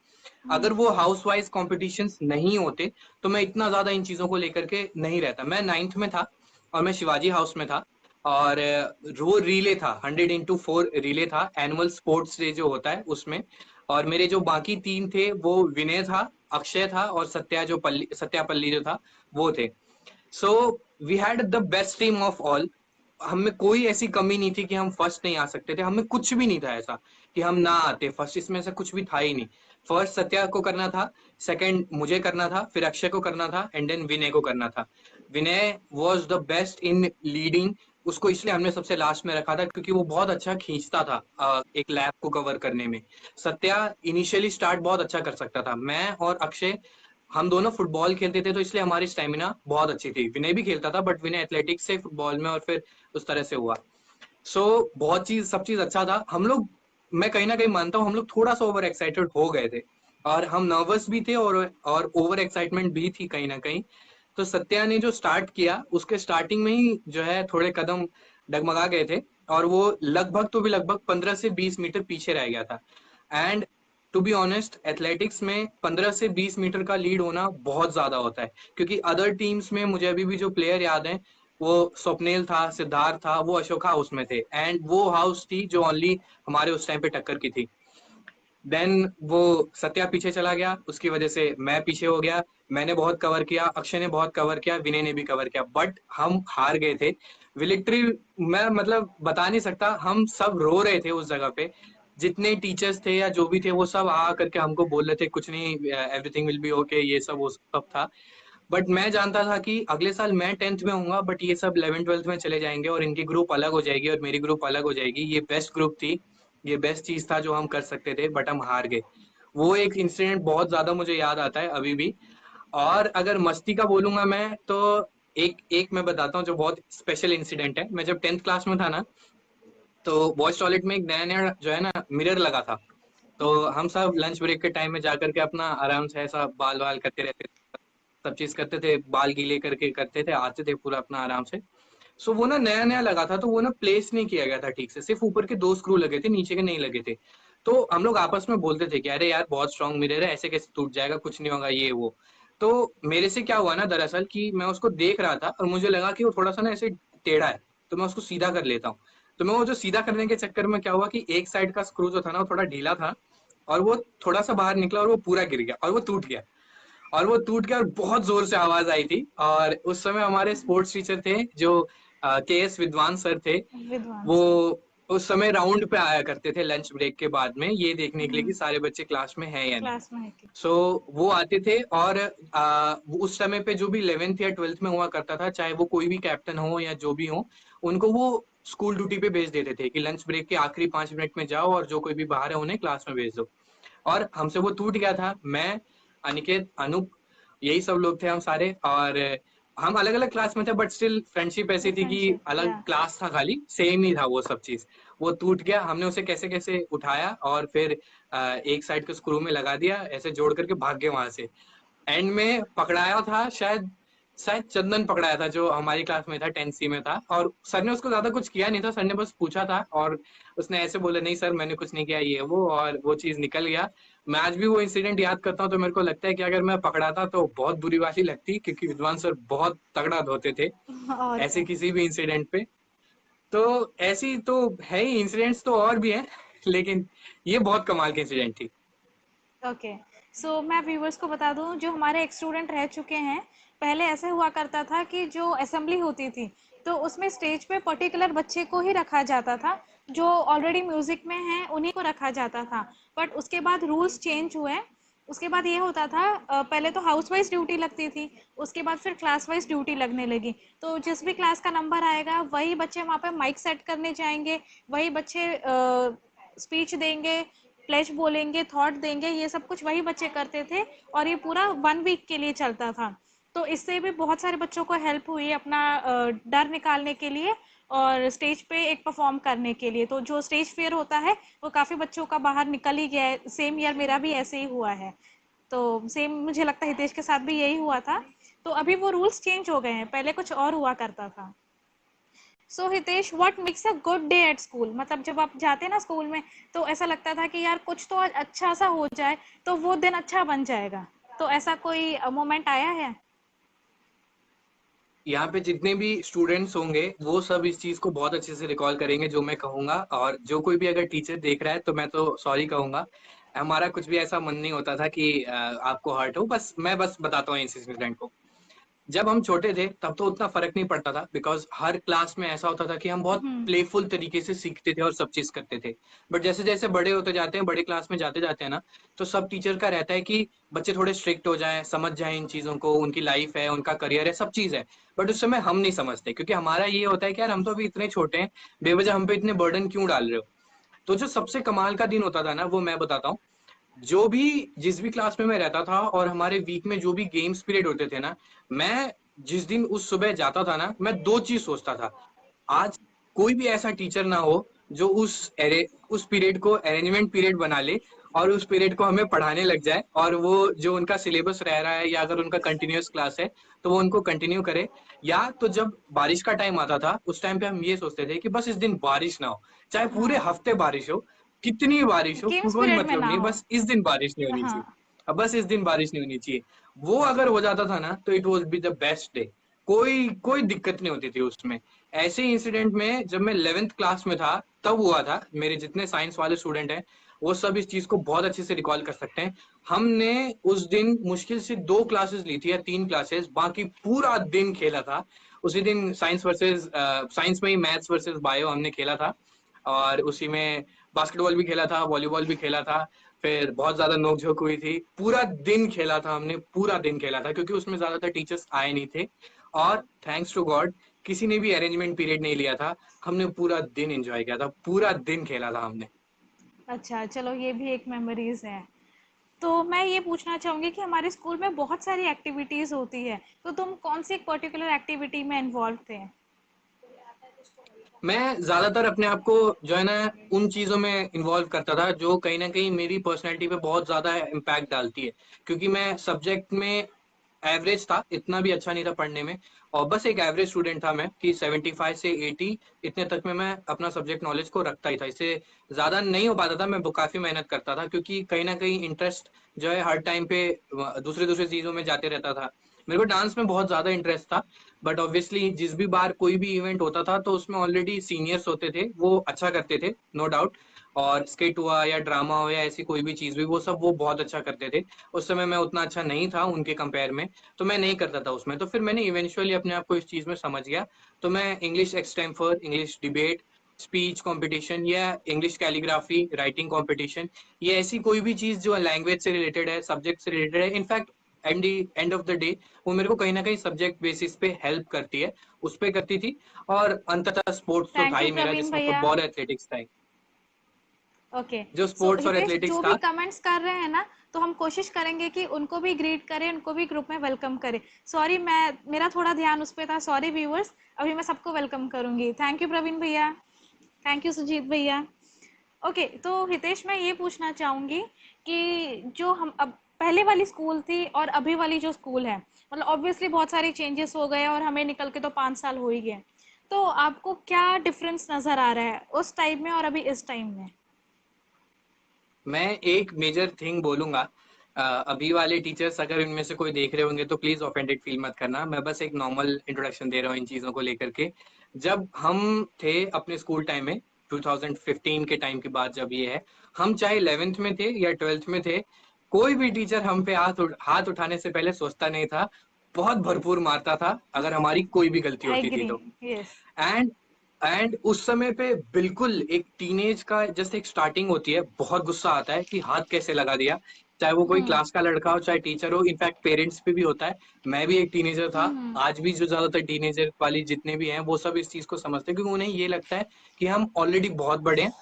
अगर वो हाउस वाइज कॉम्पिटिशन्स नहीं होते तो मैं इतना ज्यादा इन चीजों को लेकर के नहीं रहता। मैं 9th में था और मैं शिवाजी हाउस में था, और वो रिले था, 100x4 रिले था, एनुअल स्पोर्ट्स डे जो होता है उसमें। और मेरे जो बाकी तीन थे वो विनय था, अक्षय था और सत्या पल्ली जो था वो थे। So we had the best team of all. हमें कोई ऐसी कमी नहीं थी कि हम फर्स्ट नहीं आ सकते थे, हमें कुछ भी नहीं था ऐसा कि हम ना आते फर्स्ट, इसमें से कुछ भी था ही नहीं। फर्स्ट सत्या को करना था, सेकंड मुझे करना था, फिर अक्षय को करना था, एंड देन विनय को करना था। Vinay was the best in leading. उसको इसलिए हमने सबसे लास्ट में रखा था क्योंकि वो बहुत अच्छा खींचता था एक लैब को कवर करने में। सत्या इनिशियली स्टार्ट बहुत अच्छा कर सकता था। मैं और अक्षय हम दोनों फुटबॉल खेलते थे तो इसलिए हमारी स्टेमिना बहुत अच्छी थी। विनय भी खेलता था बट विनय एथलेटिक्स से फुटबॉल में और फिर उस तरह से हुआ। सो बहुत चीज सब चीज अच्छा था। हम लोग, मैं कहीं ना कहीं मानता हूँ हम लोग थोड़ा सा ओवर एक्साइटेड हो गए थे और हम नर्वस भी थे और ओवर एक्साइटमेंट भी थी कहीं ना कहीं। तो सत्या ने जो स्टार्ट किया उसके स्टार्टिंग में ही जो है थोड़े कदम डगमगा गए थे और वो लगभग तो भी लगभग 15 से 20 मीटर पीछे रह गया था। And to be honest athletics में 15 से 20 मीटर का लीड होना बहुत ज्यादा होता है, क्योंकि अदर टीम्स में मुझे अभी भी जो प्लेयर याद है वो स्वप्नेल था, सिद्धार्थ था, वो अशोका हाउस में थे, एंड वो हाउस थी जो ओनली हमारे उस टाइम पे टक्कर की थी। देन वो सत्या पीछे चला गया, उसकी वजह से मैं पीछे हो गया। मैंने बहुत कवर किया, अक्षय ने बहुत कवर किया, विनय ने भी कवर किया, बट हम हार गए थे। विलिट्री, मैं मतलब बता नहीं सकता, हम सब रो रहे थे उस जगह पे। जितने टीचर्स थे या जो भी थे वो सब आ करके हमको बोल रहे थे कुछ नहीं, एवरीथिंग विल बी ओके, ये सब वो सब था। बट मैं जानता था कि अगले साल मैं 10th में हूंगा बट ये सब 11th 12th में चले जाएंगे और इनकी ग्रुप अलग हो जाएगी और मेरी ग्रुप अलग हो जाएगी। ये बेस्ट ग्रुप थी, ये बेस्ट चीज था जो हम कर सकते थे, बट हम हार गए। वो एक इंसिडेंट बहुत ज्यादा मुझे याद आता है अभी भी। और अगर मस्ती का बोलूंगा मैं तो एक एक मैं बताता हूँ जो बहुत स्पेशल इंसिडेंट है। मैं जब 10th क्लास में था ना, तो बॉयज टॉयलेट में एक नया नया जो है ना मिरर लगा था। तो हम सब लंच ब्रेक के टाइम में जाकर के अपना आराम से ऐसा बाल बाल करते रहते थे, सब चीज करते थे, बाल गीले करके करते थे, आते थे पूरा अपना आराम से। सो वो ना नया नया लगा था तो वो ना प्लेस नहीं किया गया था ठीक से, सिर्फ ऊपर के 2 स्क्रू लगे थे, नीचे के नहीं लगे थे। तो हम लोग आपस में बोलते थे कि अरे यार बहुत स्ट्रांग मिरर है, ऐसे कैसे टूट जाएगा, कुछ नहीं होगा ये वो। तो मेरे से क्या हुआ ना दरअसल कि मैं उसको देख रहा था और मुझे लगा कि वो थोड़ा सा ना ऐसे टेढ़ा है, तो मैं उसको सीधा कर लेता हूँ। तो मैं वो जो सीधा करने के चक्कर में क्या हुआ कि एक साइड का स्क्रू जो था ना वो थोड़ा ढीला था और वो थोड़ा सा बाहर निकला और वो पूरा गिर गया और वो टूट गया। और वो टूट गया और बहुत जोर से आवाज आई थी। और उस समय हमारे स्पोर्ट्स टीचर थे जो के एस विद्वान सर थे। विद्वान वो सर। उस समय राउंड पे आया करते थे लंच ब्रेक के बाद में, ये देखने के लिए कि सारे बच्चे क्लास में हैं या नहीं। क्लास में है कि सो वो आते थे और वो उस समय पे जो भी 11th या 12th में हुआ करता था, चाहे वो कोई भी कैप्टन हो या जो भी हो, उनको वो स्कूल ड्यूटी पे भेज देते थे कि लंच ब्रेक के आखिरी 5 मिनट में जाओ और जो कोई भी बाहर है उन्हें क्लास में भेज दो। और हमसे वो टूट गया था। मैं, अनिकेत, अनूप, यही सब लोग थे हम सारे। और हम अलग अलग क्लास में थे बट स्टिल फ्रेंडशिप ऐसी थी कि फ्रेंडशिप अलग या क्लास था, खाली सेम ही था वो सब चीज। वो टूट गया, हमने उसे कैसे कैसे उठाया और फिर एक साइड के स्क्रू में लगा दिया, ऐसे जोड़ करके भाग गए वहां से। एंड में पकड़ाया था शायद, शायद चंदन पकड़ाया था जो हमारी क्लास में था, 10C में था। और सर ने उसको ज्यादा कुछ किया नहीं था, सर ने बस पूछा था और उसने ऐसे बोला नहीं सर मैंने कुछ नहीं किया ये वो, और वो चीज निकल गया। मैं आज भी वो इंसिडेंट याद करता हूँ तो मेरे को लगता है कि अगर मैं पकड़ाता तो बहुत बुरी वाली लगती, क्योंकि विद्वान सर बहुत तगड़ा धोते थे और ऐसे क्या। किसी भी इंसिडेंट पे। तो ऐसी तो है ही, इंसिडेंट्स तो और भी हैं लेकिन ये बहुत कमाल की इंसिडेंट थी। ओके, सो मैं व्यूवर्स को बता दूं जो हमारे एक स्टूडेंट रह चुके हैं, पहले ऐसे हुआ करता था कि जो असेंबली होती थी तो उसमें स्टेज पे पर्टिकुलर बच्चे को ही रखा जाता था जो ऑलरेडी म्यूजिक में हैं उन्हीं को रखा जाता था, बट उसके बाद रूल्स चेंज हुए। उसके बाद ये होता था, पहले तो हाउस वाइज ड्यूटी लगती थी, उसके बाद फिर क्लास वाइज ड्यूटी लगने लगी। तो जिस भी क्लास का नंबर आएगा वही बच्चे वहाँ पे माइक सेट करने जाएंगे, वही बच्चे स्पीच देंगे, प्लेज बोलेंगे, थॉट देंगे, ये सब कुछ वही बच्चे करते थे। और ये पूरा 1 वीक के लिए चलता था। तो इससे भी बहुत सारे बच्चों को हेल्प हुई अपना डर निकालने के लिए और स्टेज पे एक परफॉर्म करने के लिए। तो जो स्टेज फेयर होता है वो काफ़ी बच्चों का बाहर निकल ही गया है। सेम ईयर मेरा भी ऐसे ही हुआ है। तो सेम मुझे लगता है हितेश के साथ भी यही हुआ था। तो अभी वो रूल्स चेंज हो गए हैं, पहले कुछ और हुआ करता था। So Hitesh, what makes a good day at school? मतलब जब आप जाते ना स्कूल में तो ऐसा लगता था कि यार कुछ तो आज अच्छा सा हो जाए तो वो दिन अच्छा बन जाएगा। तो ऐसा कोई मोमेंट आया है? यहाँ पे जितने भी स्टूडेंट्स होंगे वो सब इस चीज को बहुत अच्छे से रिकॉल करेंगे जो मैं कहूंगा, और जो कोई भी अगर टीचर देख रहा है तो मैं तो सॉरी कहूंगा। हमारा कुछ भी ऐसा मन नहीं होता था कि आपको हर्ट हो, बस मैं बस बताता हूँ इस इंसिडेंट को। जब हम छोटे थे तब तो उतना फर्क नहीं पड़ता था, बिकॉज हर क्लास में ऐसा होता था कि हम बहुत हम्म। प्लेफुल तरीके से सीखते थे और सब चीज करते थे। बट जैसे जैसे बड़े होते जाते हैं, बड़े क्लास में जाते जाते हैं ना, तो सब टीचर का रहता है कि बच्चे थोड़े स्ट्रिक्ट हो जाएं, समझ जाएं इन चीजों को, उनकी लाइफ है, उनका करियर है, सब चीज है। बट उस समय हम नहीं समझते, क्योंकि हमारा ये होता है कि यार हम तो अभी इतने छोटे हैं, बेवजह हम पे इतने बर्डन क्यों डाल रहे हो। तो जो सबसे कमाल का दिन होता था ना, वो मैं बताता हूँ। जो भी जिस भी क्लास में मैं रहता था और हमारे वीक में जो भी गेम्स पीरियड होते थे ना, मैं जिस दिन उस सुबह जाता था ना, मैं दो चीज सोचता था। आज कोई भी ऐसा टीचर ना हो जो उस पीरियड को अरेंजमेंट पीरियड बना ले और उस पीरियड को हमें पढ़ाने लग जाए, और वो जो उनका सिलेबस रह रहा है या अगर उनका कंटिन्यूअस क्लास है तो वो उनको कंटिन्यू करे। या तो जब बारिश का टाइम आता था उस टाइम पे हम ये सोचते थे कि बस इस दिन बारिश ना हो, चाहे पूरे हाँ, हफ्ते बारिश हो, कितनी बारिश हो गेम्स कोई पीरियड में मतलब ना नहीं, हो। बस इस दिन बारिश नहीं होनी चाहिए। हाँ। अब बस इस दिन बारिश नहीं होनी चाहिए। वो अगर हो जाता था ना तो it was be the best day. कोई कोई दिक्कत नहीं होती थी उसमें। ऐसे इंसिडेंट में जब मैं 11th क्लास में था तब हुआ था। मेरे जितने साइंस वाले स्टूडेंट हैं वो सब इस चीज को बहुत अच्छे से रिकॉल कर सकते हैं। हमने उस दिन मुश्किल से 2 क्लासेस ली थी या 3 क्लासेस, बाकी पूरा दिन खेला था। उसी दिन साइंस में ही मैथ्स वर्सेस बायो हमने खेला था, और उसी में बास्केटबॉल भी खेला था, वॉलीबॉल भी खेला था। फिर बहुत ज्यादा नोकझोंक हुई थी, पूरा दिन खेला था हमने, पूरा दिन खेला था, क्योंकि उसमें ज्यादातर टीचर्स आए नहीं थे। और थैंक्स टू गॉड किसी ने भी अरेंजमेंट पीरियड नहीं लिया था। हमने पूरा दिन एंजॉय किया था, पूरा दिन खेला था हमने। अच्छा, चलो ये भी एक मेमोरीज है। तो मैं ये पूछना चाहूंगी कि हमारे स्कूल में बहुत सारी एक्टिविटीज होती है, तो तुम कौन सी एक पर्टिकुलर एक्टिविटी में इन्वॉल्व थे? मैं ज्यादातर अपने आप को जो है ना उन चीजों में इन्वॉल्व करता था जो कहीं ना कहीं मेरी पर्सनैलिटी पे बहुत ज्यादा इम्पैक्ट डालती है। क्योंकि मैं सब्जेक्ट में एवरेज था, इतना भी अच्छा नहीं था पढ़ने में, और बस एक एवरेज स्टूडेंट था मैं कि 75 से 80 इतने तक में मैं अपना सब्जेक्ट नॉलेज को रखता ही था। इससे ज्यादा नहीं हो पाता था। मैं काफी मेहनत करता था, क्योंकि कहीं ना कहीं इंटरेस्ट जो है हर टाइम पे दूसरे दूसरे चीजों में जाते रहता था। मेरे को डांस में बहुत ज्यादा इंटरेस्ट था, बट ऑब्वियसली जिस भी बार कोई भी इवेंट होता था तो उसमें ऑलरेडी सीनियर्स होते थे, वो अच्छा करते थे, नो डाउट। और स्किट हुआ या ड्रामा हो या ऐसी कोई भी चीज हुई, वो सब वो बहुत अच्छा करते थे। उस समय मैं उतना अच्छा नहीं था उनके कंपेयर में, तो मैं नहीं करता था उसमें। तो फिर मैंने इवेंचुअली अपने आप को इस चीज में समझ गया। तो मैं English extempore, English debate, speech competition या इंग्लिश कैलीग्राफी राइटिंग कंपटीशन, ये ऐसी कोई भी चीज जो लैंग्वेज से रिलेटेड है, सब्जेक्ट से रिलेटेड है, in fact end of the day वो मेरे को कहीं ना कहीं सब्जेक्ट बेसिस पे हेल्प करती है, उस पे करती थी। और अंततः स्पोर्ट्स तो था थैंक यू ही मेरा, प्रवीण जिसमें भैया। फुटबॉल एथलेटिक्स था ही। ओके। जो सो स्पोर्ट्स और हितेश, एथलेटिक्स जो भी था। कमेंट्स कर रहे हैं ना, तो हम कोशिश करेंगे कि उनको भी ग्रीट करें, उनको भी ग्रुप में वेलकम करें। सॉरी, मैं मेरा थोड़ा ध्यान उस पर था, सॉरी व्यूअर्स। अभी मैं सबको वेलकम करूंगी। थैंक यू प्रवीण भैया, थैंक यू सुजीत भैया। ओके, तो हितेश, मैं ये पूछना चाहूंगी कि जो हम अब पहले वाली स्कूल थी और अभी वाली जो स्कूल है, मतलब ऑब्वियसली बहुत सारे चेंजेस हो गए और हमें निकल के तो 5 साल हो ही गए। तो आपको क्या डिफरेंस नजर आ रहा है उस टाइम में और अभी इस टाइम में? मैं एक मेजर थिंग बोलूंगा। अभी वाले टीचर्स अगर इनमें से कोई देख रहे होंगे तो प्लीज ऑफेंडेड फील मत करना, मैं बस एक नॉर्मल इंट्रोडक्शन दे रहा हूँ इन चीजों को लेकर के। जब हम थे अपने स्कूल टाइम में, 2015 के टाइम की बात जब ये है, हम चाहे 11th में थे या 12th में थे, कोई भी टीचर हम पे हाथ उठाने से पहले सोचता नहीं था, बहुत भरपूर मारता था अगर हमारी कोई भी गलती आई होती थी एग्री। तो। यस। एंड एंड उस समय पे बिल्कुल एक टीनेज का जस्ट एक स्टार्टिंग होती है, बहुत गुस्सा आता है कि हाथ कैसे लगा दिया, चाहे वो कोई हम्म क्लास का लड़का हो चाहे टीचर हो, इनफैक्ट पेरेंट्स पे भी होता है। मैं भी एक टीनेजर था। हम्म आज भी जो ज्यादातर टीनेजर वाली जितने भी हैं वो सब इस चीज को समझते हैं, क्योंकि उन्हें ये लगता है कि हम ऑलरेडी बहुत बड़े हैं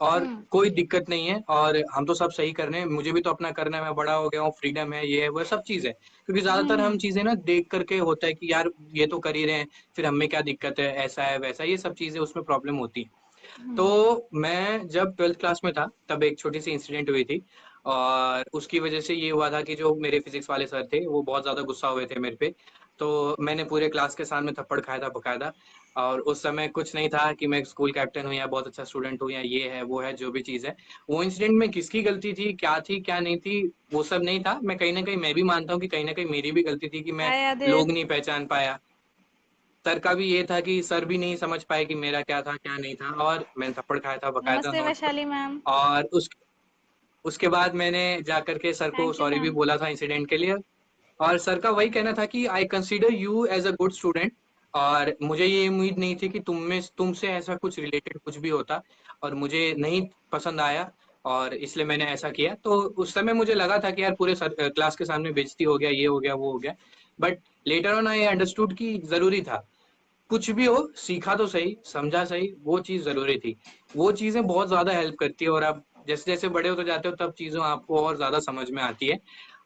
और हम्म कोई दिक्कत नहीं है और हम तो सब सही कर रहे हैं, मुझे भी तो अपना करना है, मैं बड़ा हो गया हूँ, फ्रीडम है, ये है वो सब चीज है। क्योंकि ज्यादातर हम हम्म चीजें ना देख करके होता है कि यार ये तो कर ही रहे हैं, फिर हमें क्या दिक्कत है, ऐसा है वैसा, ये सब चीजें उसमें प्रॉब्लम होती है। तो हम्म मैं जब 12th क्लास में था तब एक छोटी सी इंसिडेंट हुई थी, और उसकी वजह से ये हुआ था कि जो मेरे फिजिक्स वाले सर थे वो बहुत ज्यादा गुस्सा हुए थे मेरे पे। तो मैंने पूरे क्लास के सामने थप्पड़ खाया था बकायदा। और उस समय कुछ नहीं था कि मैं स्कूल कैप्टन हूँ या बहुत अच्छा स्टूडेंट हूँ या ये है वो है जो भी चीज है। वो इंसिडेंट में किसकी गलती थी क्या नहीं थी वो सब नहीं था। मैं कहीं ना कहीं मैं भी मानता हूँ कि कहीं ना कहीं मेरी भी गलती थी कि मैं हाय लोग आदित्य। नहीं पहचान पाया। सर का भी ये था कि सर भी नहीं समझ पाए कि मेरा क्या था क्या नहीं था, और मैंने थप्पड़ खाया था बकायदा नमस्ते नोट पर। वैशाली मैम। और उसके बाद मैंने जाकर के सर को थैंक यू सॉरी भी मैम। बोला था इंसिडेंट के लिए। और सर का वही कहना था कि I consider you as a good student, और मुझे ये उम्मीद नहीं थी कि तुमसे ऐसा कुछ रिलेटेड कुछ भी होता, और मुझे नहीं पसंद आया और इसलिए मैंने ऐसा किया। तो उस समय मुझे लगा था कि यार पूरे क्लास के सामने बेइज्जती हो गया, ये हो गया वो हो गया। But later on I understood कि जरूरी था। कुछ भी हो, सीखा तो सही, समझा सही, वो चीज जरूरी थी। वो चीजें बहुत ज्यादा हेल्प करती है, और आप जैसे जैसे बड़े होते जाते हो तब चीजें आपको और ज्यादा समझ में आती है।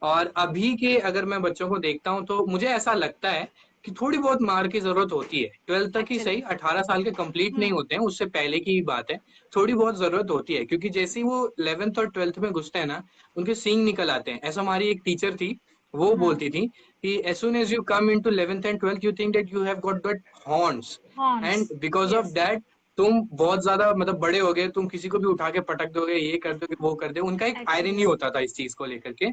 और अभी के अगर मैं बच्चों को देखता हूँ तो मुझे ऐसा लगता है कि थोड़ी बहुत मार की जरूरत होती है, 12th तक ही एक्चुअली। सही, 18 साल के कंप्लीट नहीं हम्म होते हैं, उससे पहले की ही बात है। थोड़ी बहुत जरूरत होती है, क्योंकि जैसे ही वो 11th और 12th में घुसते हैं ना, उनके सींग निकल आते हैं। ऐसा हमारी एक टीचर थी, वो हाँ। बोलती थी कि as soon as you come into 11th and 12th you think that you have got that horns, horns. and because of yes. that तुम बहुत ज्यादा मतलब बड़े हो गए, तुम किसी को भी उठा के पटक दोगे, ये कर दोगे वो कर दोगे। उनका एक आयरनी एक्चुअली। होता था इस चीज को लेकर के।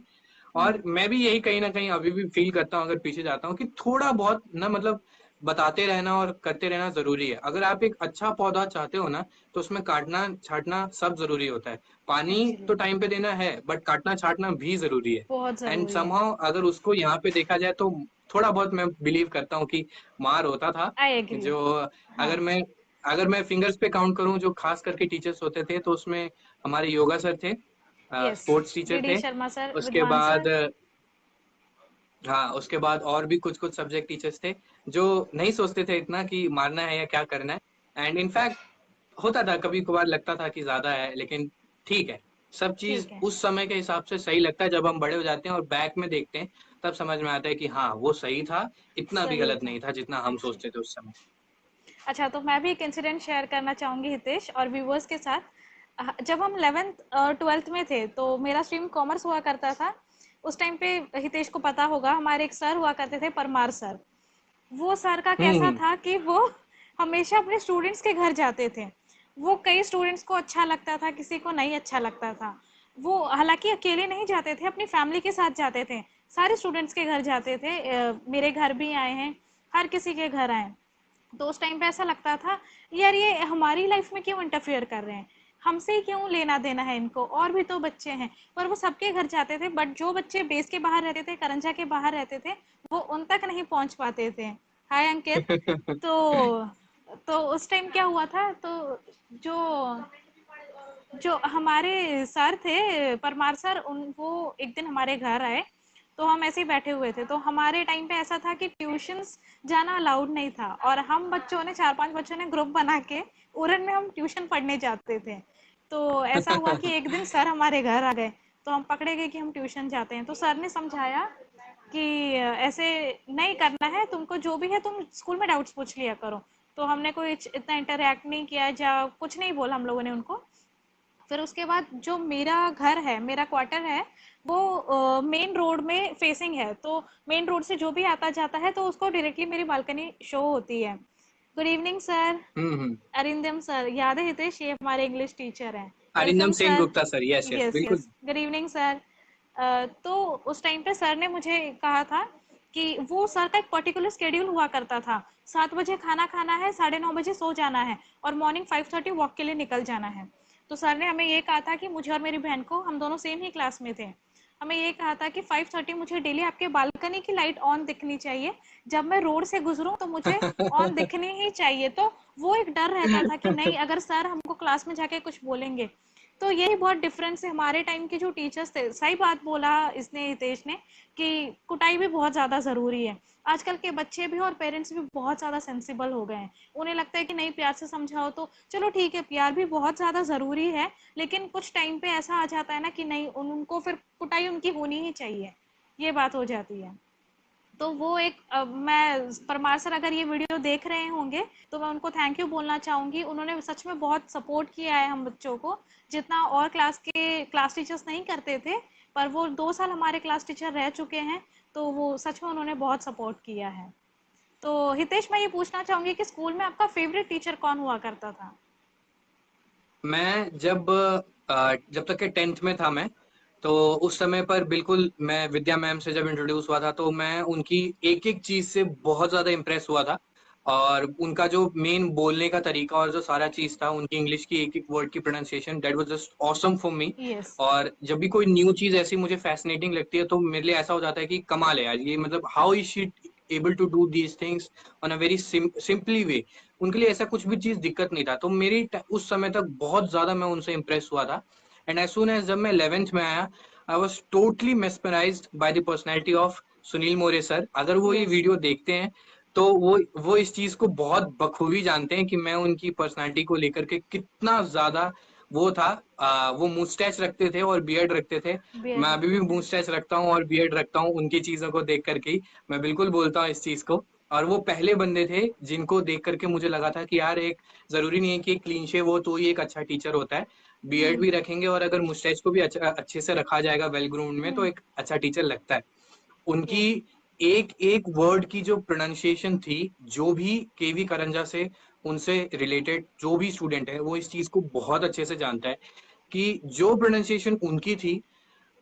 और मैं भी यही कहीं ना कहीं अभी भी फील करता हूँ, अगर पीछे जाता हूँ, कि थोड़ा बहुत ना मतलब बताते रहना और करते रहना जरूरी है। अगर आप एक अच्छा पौधा चाहते हो ना, तो उसमें काटना छांटना सब जरूरी होता है। पानी एक्चुअली तो टाइम पे देना है, बट काटना छांटना भी जरूरी है। बहुत एंड जरूरी है। समहाउ अगर उसको यहाँ पे देखा जाए तो थोड़ा बहुत मैं बिलीव करता हूँ कि मार होता था। I agree. जो हाँ। अगर मैं अगर मैं फिंगर्स पे काउंट करूँ जो खास करके टीचर्स होते थे, तो उसमें हमारे योगा सर थे, यस। स्पोर्ट्स टीचर डीडी थे। शर्मा सर, उसके विद्वान बाद सर। हाँ, उसके बाद और भी कुछ कुछ सब्जेक्ट टीचर्स थे जो नहीं सोचते थे इतना कि मारना है या क्या करना है। एंड इनफैक्ट होता था कभी कभार, लगता था कि ज्यादा है, लेकिन ठीक है। सब चीज ठीक है। उस समय के हिसाब से सही लगता है। जब हम बड़े हो जाते हैं और बैक में देखते हैं, तब समझ में आता है कि हाँ वो सही था, इतना भी सही गलत था। नहीं था जितना हम एक्चुअली। सोचते थे उस समय। अच्छा, तो मैं भी एक इंसिडेंट शेयर करना चाहूँगी हितेश और व्यूवर्स के साथ। जब हम 11th और 12th में थे तो मेरा स्ट्रीम कॉमर्स हुआ करता था। उस टाइम पे हितेश को पता होगा, हमारे एक सर हुआ करते थे, परमार सर। वो सर का कैसा हम्म। था कि वो हमेशा अपने स्टूडेंट्स के घर जाते थे। वो कई स्टूडेंट्स को अच्छा लगता था, किसी को नहीं अच्छा लगता था। वो हालांकि अकेले नहीं जाते थे, अपनी फैमिली के साथ जाते थे। सारे स्टूडेंट्स के घर जाते थे। मेरे घर भी आए हैं, हर किसी के घर आए। तो उस टाइम पे ऐसा लगता था, यार ये हमारी लाइफ में क्यों इंटरफेयर कर रहे हैं, हमसे ही क्यों लेना देना है इनको, और भी तो बच्चे हैं। पर वो सबके घर जाते थे, बट जो बच्चे बेस के बाहर रहते थे, करंजा के बाहर रहते थे, वो उन तक नहीं पहुंच पाते थे। हाय अंकित। तो उस टाइम क्या हुआ था, तो जो जो हमारे सर थे, परमार सर, उन वो एक दिन हमारे घर आए। तो हम ऐसे ही बैठे हुए थे, तो हमारे टाइम पे ऐसा था कि ट्यूशंस जाना अलाउड नहीं था, और हम बच्चों ने, 4-5 बच्चों ने ग्रुप बना के उड़न में हम ट्यूशन पढ़ने जाते थे। तो ऐसा हुआ कि एक दिन सर हमारे घर आ गए, तो हम पकड़े गए कि हम ट्यूशन जाते हैं। तो सर ने समझाया कि ऐसे नहीं करना है तुमको, जो भी है तुम स्कूल में डाउट्स पूछ लिया करो। तो हमने कोई इतना इंटरेक्ट नहीं किया, या कुछ नहीं बोला हम लोगों ने उनको। फिर उसके बाद जो मेरा घर है, मेरा क्वार्टर है, वो मेन रोड में फेसिंग है। तो मेन रोड से जो भी आता जाता है तो उसको डायरेक्टली मेरी बालकनी शो होती है। Good evening sir. Hmm. Arindam sir, याद है हितेश, ये हमारे इंग्लिश टीचर हैं। Arindam welcome Sen sir. Gupta sir, yes yes yes बिल्कुल। Yes, good evening sir. तो उस टाइम पे सर ने मुझे कहा था कि वो सर का एक पर्टिकुलर स्केड्यूल हुआ करता था। 7 बजे खाना खाना है, 9:30 बजे सो जाना है, और मॉर्निंग 5:30 वॉक के लिए निकल जाना है। तो सर ने हमें ये कहा था कि मुझे और मेरी बहन को, हम दोनों सेम ही क्लास में थे, हमें ये कहा था कि 5:30 मुझे डेली आपके बालकनी की लाइट ऑन दिखनी चाहिए, जब मैं रोड से गुजरूं तो मुझे ऑन दिखनी ही चाहिए। तो वो एक डर रहता था कि नहीं, अगर सर हमको क्लास में जाके कुछ बोलेंगे। तो यही बहुत डिफरेंस है हमारे टाइम के जो टीचर्स थे। सही बात बोला इसने, हितेश ने, कि कुटाई भी बहुत ज्यादा जरूरी है। आजकल के बच्चे भी और पेरेंट्स भी बहुत ज्यादा सेंसिबल हो गए हैं। उन्हें लगता है कि नहीं, प्यार से समझाओ तो चलो ठीक है, प्यार भी बहुत ज्यादा जरूरी है, लेकिन कुछ टाइम पे ऐसा आ जाता है ना कि नहीं, उनको फिर कुटाई उनकी होनी ही चाहिए, ये बात हो जाती है। तो वो एक मैं परमार सर अगर ये वीडियो देख रहे होंगे तो मैं उनको थैंक यू बोलना चाहूंगी। उन्होंने सच में बहुत सपोर्ट किया है हम बच्चों को, जितना और क्लास टीचर्स नहीं करते थे। पर वो 2 साल हमारे क्लास टीचर रह चुके हैं, तो वो सच में उन्होंने बहुत सपोर्ट किया है। तो हितेश, मैं ये पूछना चाहूंगी कि स्कूल में आपका फेवरेट टीचर कौन हुआ करता था? मैं जब तक के 10th में था मैं, तो उस समय पर बिल्कुल मैं विद्या मैम से जब इंट्रोड्यूस हुआ था तो मैं उनकी एक एक चीज से बहुत ज्यादा इम्प्रेस हुआ था। और उनका जो मेन बोलने का तरीका और जो सारा चीज था, उनकी इंग्लिश की एक एक वर्ड की pronunciation, that was just awesome for me. Yes. और जब भी कोई न्यू चीज ऐसी मुझे फैसिनेटिंग लगती है तो मेरे लिए ऐसा हो जाता है कि कमाल है यार, ये मतलब how is she able to do these things on a very simply way. उनके लिए ऐसा कुछ भी चीज दिक्कत नहीं था। तो उस समय तक बहुत ज्यादा मैं उनसे इम्प्रेस हुआ था। एंड एज सुन एज जब मैं 11th में आया, I was totally mesmerised by the personality of Sunil More sir. अगर वो ये यस। वीडियो देखते हैं तो वो इस चीज को बहुत बखूबी जानते हैं कि मैं उनकी पर्सनालिटी को लेकर के कितना ज्यादा वो था। वो मुस्टैच रखते थे और बियर्ड रखते थे। मैं बियर्ड अभी रखते भी थे। मुस्टैच रखता हूँ और बियर्ड रखता हूँ उनकी चीजों को देख करके ही। मैं बिल्कुल बोलता हूँ इस चीज को। और वो पहले बंदे थे जिनको देख करके मुझे लगा था कि यार, एक जरूरी नहीं है कि क्लीन शेव हो तो ही एक अच्छा टीचर होता है। बियर्ड भी रखेंगे और अगर मुस्टैच को भी अच्छे से रखा जाएगा वेल ग्रूम्ड में, तो एक अच्छा टीचर लगता है। उनकी यस। एक एक वर्ड की जो प्रोनाउंसिएशन थी, जो भी केवी करंजा से उनसे रिलेटेड जो भी स्टूडेंट है वो इस चीज को बहुत अच्छे से जानता है कि जो प्रोनाउंसिएशन उनकी थी,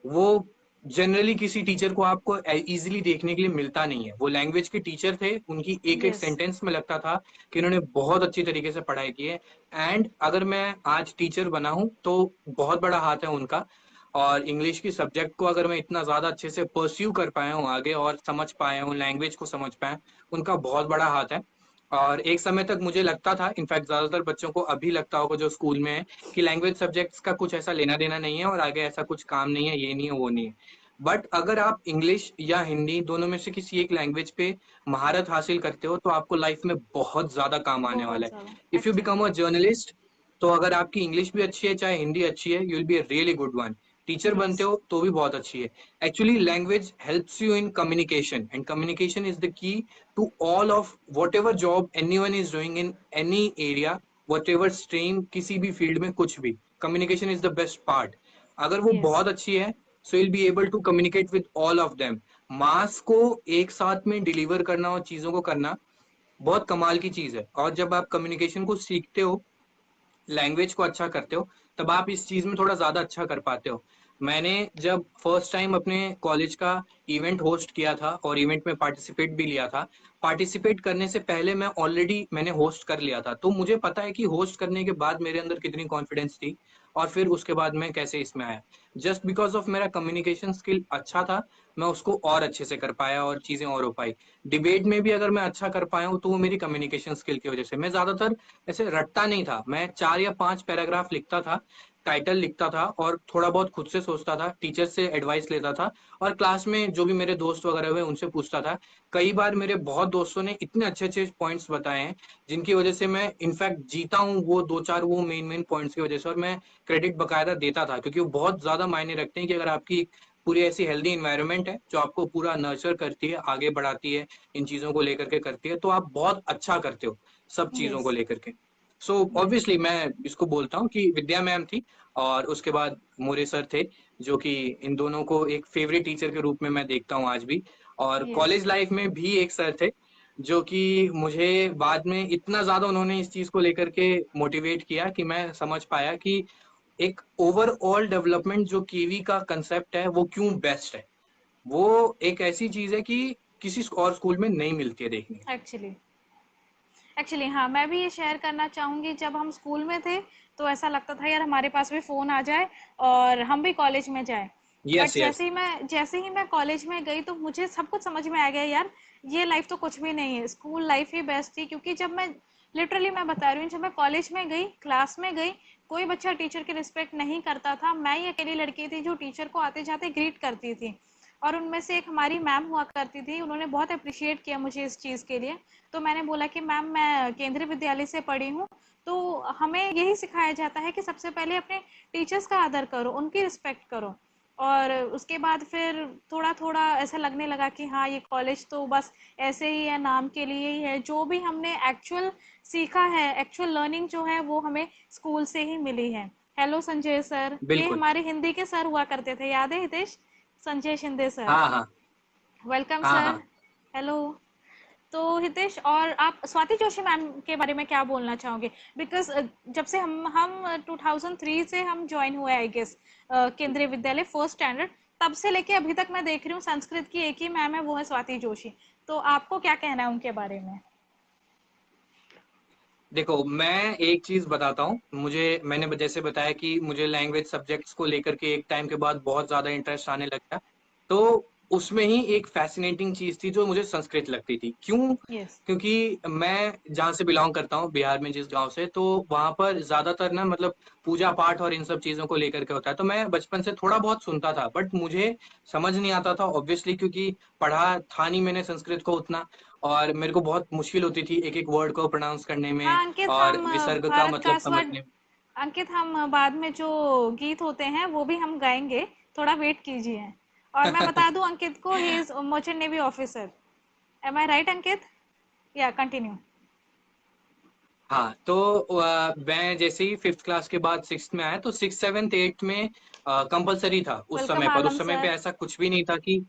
वो जनरली किसी टीचर को आपको इजीली देखने के लिए मिलता नहीं है। वो लैंग्वेज के टीचर थे, उनकी एक एक यस। सेंटेंस में लगता था कि उन्होंने बहुत अच्छी तरीके से पढ़ाई की है। एंड अगर मैं आज टीचर बना हूं तो बहुत बड़ा हाथ है उनका। और इंग्लिश की सब्जेक्ट को अगर मैं इतना ज्यादा अच्छे से परस्यू कर पाया हूँ आगे और समझ पाया हूँ, लैंग्वेज को समझ पाया, उनका बहुत बड़ा हाथ है। और एक समय तक मुझे लगता था, इनफैक्ट ज्यादातर बच्चों को अभी लगता होगा जो स्कूल में है, कि लैंग्वेज सब्जेक्ट्स का कुछ ऐसा लेना देना नहीं है और आगे ऐसा कुछ काम नहीं है, ये नहीं है वो नहीं है। बट अगर आप इंग्लिश या हिंदी दोनों में से किसी एक लैंग्वेज पे महारत हासिल करते हो तो आपको लाइफ में बहुत ज्यादा काम आने वाला बहुत है। ज्यादा। If you actually. Become a journalist, तो अगर आपकी इंग्लिश भी अच्छी है चाहे हिंदी अच्छी है, you will be a really good one. Teacher बनते यस। हो तो भी बहुत अच्छी है। Actually language helps you in communication, and communication is the key to all of whatever job anyone is doing in any area, whatever stream, किसी भी field में कुछ भी, communication is the best part। अगर वो यस। बहुत अच्छी है, so you'll be able to communicate with all of them। मास को एक साथ में डिलीवर करना और चीजों को करना बहुत कमाल की चीज है। और जब आप कम्युनिकेशन को सीखते हो, लैंग्वेज को अच्छा करते हो, तब आप इस चीज में थोड़ा ज्यादा अच्छा कर पाते हो। मैंने जब फर्स्ट टाइम अपने कॉलेज का इवेंट होस्ट किया था और इवेंट में पार्टिसिपेट भी लिया था, पार्टिसिपेट करने से पहले मैंने होस्ट कर लिया था, तो मुझे पता है कि होस्ट करने के बाद मेरे अंदर कितनी कॉन्फिडेंस थी और फिर उसके बाद मैं कैसे इसमें आया। जस्ट बिकॉज ऑफ मेरा कम्युनिकेशन स्किल अच्छा था, मैं उसको और अच्छे से कर पाया और चीजें और हो पाई। डिबेट में भी अगर मैं अच्छा कर पाया हूँ तो वो मेरी कम्युनिकेशन स्किल की वजह से। मैं ज्यादातर ऐसे रटता नहीं था, मैं 4 या 5 पैराग्राफ लिखता था, टाइटल लिखता था और थोड़ा बहुत खुद से सोचता था, टीचर से एडवाइस लेता था और क्लास में जो भी मेरे दोस्त वगैरह हुए उनसे पूछता था। कई बार मेरे बहुत दोस्तों ने इतने अच्छे अच्छे पॉइंट्स बताए हैं जिनकी वजह से मैं इनफैक्ट जीता हूँ, वो 2-4 वो मेन मेन पॉइंट्स की वजह से। और मैं क्रेडिट बकायदा देता था क्योंकि वो बहुत ज्यादा मायने रखते हैं कि अगर आपकी पूरी ऐसी हेल्दी इन्वायरमेंट है जो आपको पूरा नर्चर करती है, आगे बढ़ाती है, इन चीजों को लेकर के करती है, तो आप बहुत अच्छा करते हो सब चीजों को यस। लेकर के। So yes. ऑब्वियसली मैं इसको बोलता हूँ कि विद्या मैम थी और उसके बाद मोरे सर थे, जो कि इन दोनों को एक फेवरेट टीचर के रूप में मैं देखता हूँ आज भी। और यस। कॉलेज लाइफ में भी एक सर थे जो कि मुझे बाद में इतना ज्यादा उन्होंने इस चीज को लेकर के मोटिवेट किया कि मैं समझ पाया कि एक ओवरऑल डेवलपमेंट जो केवी का कंसेप्ट है वो क्यों बेस्ट है। वो एक ऐसी चीज है कि किसी और स्कूल में नहीं मिलती है देखने के लिए। एक्चुअली। एक्चुअली हाँ, मैं भी ये शेयर करना चाहूँगी, जब हम स्कूल में थे तो ऐसा लगता था यार हमारे पास भी फ़ोन आ जाए और हम भी कॉलेज में जाए। But yes yes. जैसे ही मैं कॉलेज में गई तो मुझे सब कुछ समझ में आ गया यार, ये लाइफ तो कुछ भी नहीं है, स्कूल लाइफ ही बेस्ट थी। क्योंकि जब मैं लिटरली मैं बता रही हूँ, जब मैं कॉलेज में गई, क्लास में गई, कोई बच्चा टीचर की रिस्पेक्ट नहीं करता था। मैं ही अकेली लड़की थी जो टीचर को आते जाते ग्रीट करती थी। और उनमें से एक हमारी मैम हुआ करती थी, उन्होंने बहुत अप्रिशिएट किया मुझे इस चीज़ के लिए। तो मैंने बोला कि मैम मैं केंद्रीय विद्यालय से पढ़ी हूँ, तो हमें यही सिखाया जाता है कि सबसे पहले अपने टीचर्स का आदर करो, उनकी रिस्पेक्ट करो। और उसके बाद फिर थोड़ा-थोड़ा ऐसा लगने लगा कि हाँ, ये कॉलेज तो बस ऐसे ही है, नाम के लिए ही है। जो भी हमने एक्चुअल सीखा है, एक्चुअल लर्निंग जो है वो हमें स्कूल से ही मिली है। हेलो संजय सर, ये बिल्कुल। हमारे हिंदी के सर हुआ करते थे, याद है हितेश? संजय शिंदे सर। हाँ हाँ। वेलकम हाँ सर। हाँ। हेलो। तो हितेश, और आप स्वाति जोशी मैम के बारे में क्या बोलना चाहोगे? बिकॉज जब से हम 2003 से हम ज्वाइन हुए आई गेस केंद्रीय विद्यालय फर्स्ट स्टैंडर्ड, तब से लेके अभी तक मैं देख रही हूँ संस्कृत की एक ही मैम है, वो है स्वाति जोशी। तो आपको क्या कहना है उनके बारे में? देखो मैं एक चीज बताता हूँ, मैंने जैसे बताया कि मुझे लैंग्वेज सब्जेक्ट्स को लेकर के एक टाइम के बाद बहुत ज्यादा इंटरेस्ट आने लगा। तो उसमें ही एक फैसिनेटिंग चीज थी जो मुझे संस्कृत लगती थी। क्यों? यस। क्योंकि मैं जहाँ से बिलोंग करता हूँ, बिहार में जिस गांव से, तो वहां पर ज्यादातर ना मतलब पूजा पाठ और इन सब चीजों को लेकर के होता है। तो मैं बचपन से थोड़ा बहुत सुनता था, बट मुझे समझ नहीं आता था ऑब्वियसली, क्योंकि पढ़ा था नहीं मैंने संस्कृत को उतना। और मेरे को बहुत मुश्किल होती थी एक एक वर्ड को प्रोनाउंस करने में हाँ अंकित, और हम विसर्ग का भारत का मतलब स्वर्ण, समझने में। अंकित हम बाद में जो गीत होते हैं वो भी हम गाएंगे, थोड़ा वेट कीजिए। और मैं बता दूं अंकित को, he is merchant navy officer. Am I right Ankit? या कंटिन्यू। हाँ, तो मैं जैसे ही फिफ्थ क्लास के बाद सिक्स में आया, तो सिक्स सेवेंथ एट्थ में कंपलसरी था उस समय वेलकम पर। उस आलम समय पे सर। ऐसा कुछ भी नहीं था कि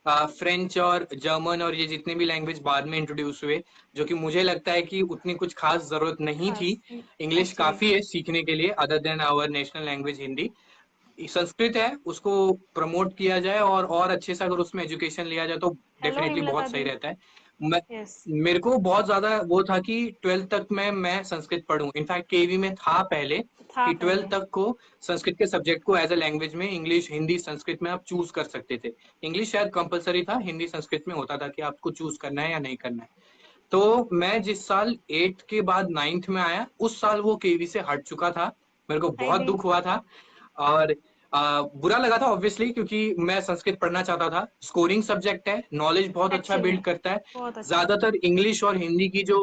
फ्रेंच और जर्मन और ये जितने भी लैंग्वेज बाद में इंट्रोड्यूस हुए, जो कि मुझे लगता है कि उतनी कुछ खास जरूरत नहीं थी। खास इंग्लिश एक्चुअली। काफी है सीखने के लिए, other than our national language Hindi. Sanskrit है, उसको प्रमोट किया जाए और अच्छे से अगर उसमें एजुकेशन लिया जाए तो हेलो डेफिनेटली हेमलता बहुत सही दी। रहता है। मैं यस। मेरे को बहुत ज्यादा वो था कि ट्वेल्थ तक मैं संस्कृत पढूं। इनफैक्ट केवी में था पहले था कि ट्वेल्थ पहले। तक को संस्कृत के सब्जेक्ट को एज अ लैंग्वेज में इंग्लिश हिंदी संस्कृत में आप चूज कर सकते थे। इंग्लिश शायद कंपलसरी था, हिंदी संस्कृत में होता था कि आपको चूज करना है या नहीं करना है। तो मैं जिस साल एट्थ के बाद नाइन्थ में आया, उस साल वो केवी से हट चुका था। मेरे को आई बहुत दी। दुख हुआ था और बुरा लगा था ऑब्वियसली, क्योंकि मैं संस्कृत पढ़ना चाहता था। स्कोरिंग सब्जेक्ट है, नॉलेज बहुत अच्छा एक्चुअली बिल्ड करता है। बहुत अच्छा। ज्यादातर इंग्लिश और हिंदी की जो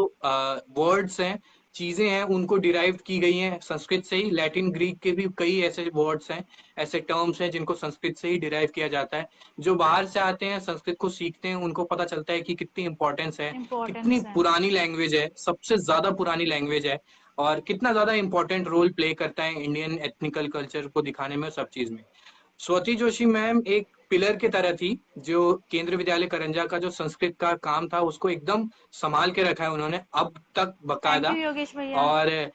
वर्ड्स हैं, चीजें हैं, उनको डिराइव की गई हैं संस्कृत से ही। लैटिन ग्रीक के भी कई ऐसे वर्ड्स हैं, ऐसे टर्म्स हैं जिनको संस्कृत से ही डिराइव किया जाता है। जो बाहर से आते हैं संस्कृत को सीखते हैं, उनको पता चलता है कि कितनी इंपॉर्टेंस है, कितनी इम्पोर्टेंस है। पुरानी लैंग्वेज है, सबसे ज्यादा पुरानी लैंग्वेज है, और कितना ज्यादा इंपॉर्टेंट रोल प्ले करता है इंडियन एथनिकल कल्चर को दिखाने में, सब चीज में। स्वाति जोशी मैम एक पिलर की तरह थी, जो केंद्रीय विद्यालय करंजा का जो संस्कृत का काम था उसको एकदम संभाल के रखा है उन्होंने अब तक थैंक यू बकायदा। योगेश भैया। और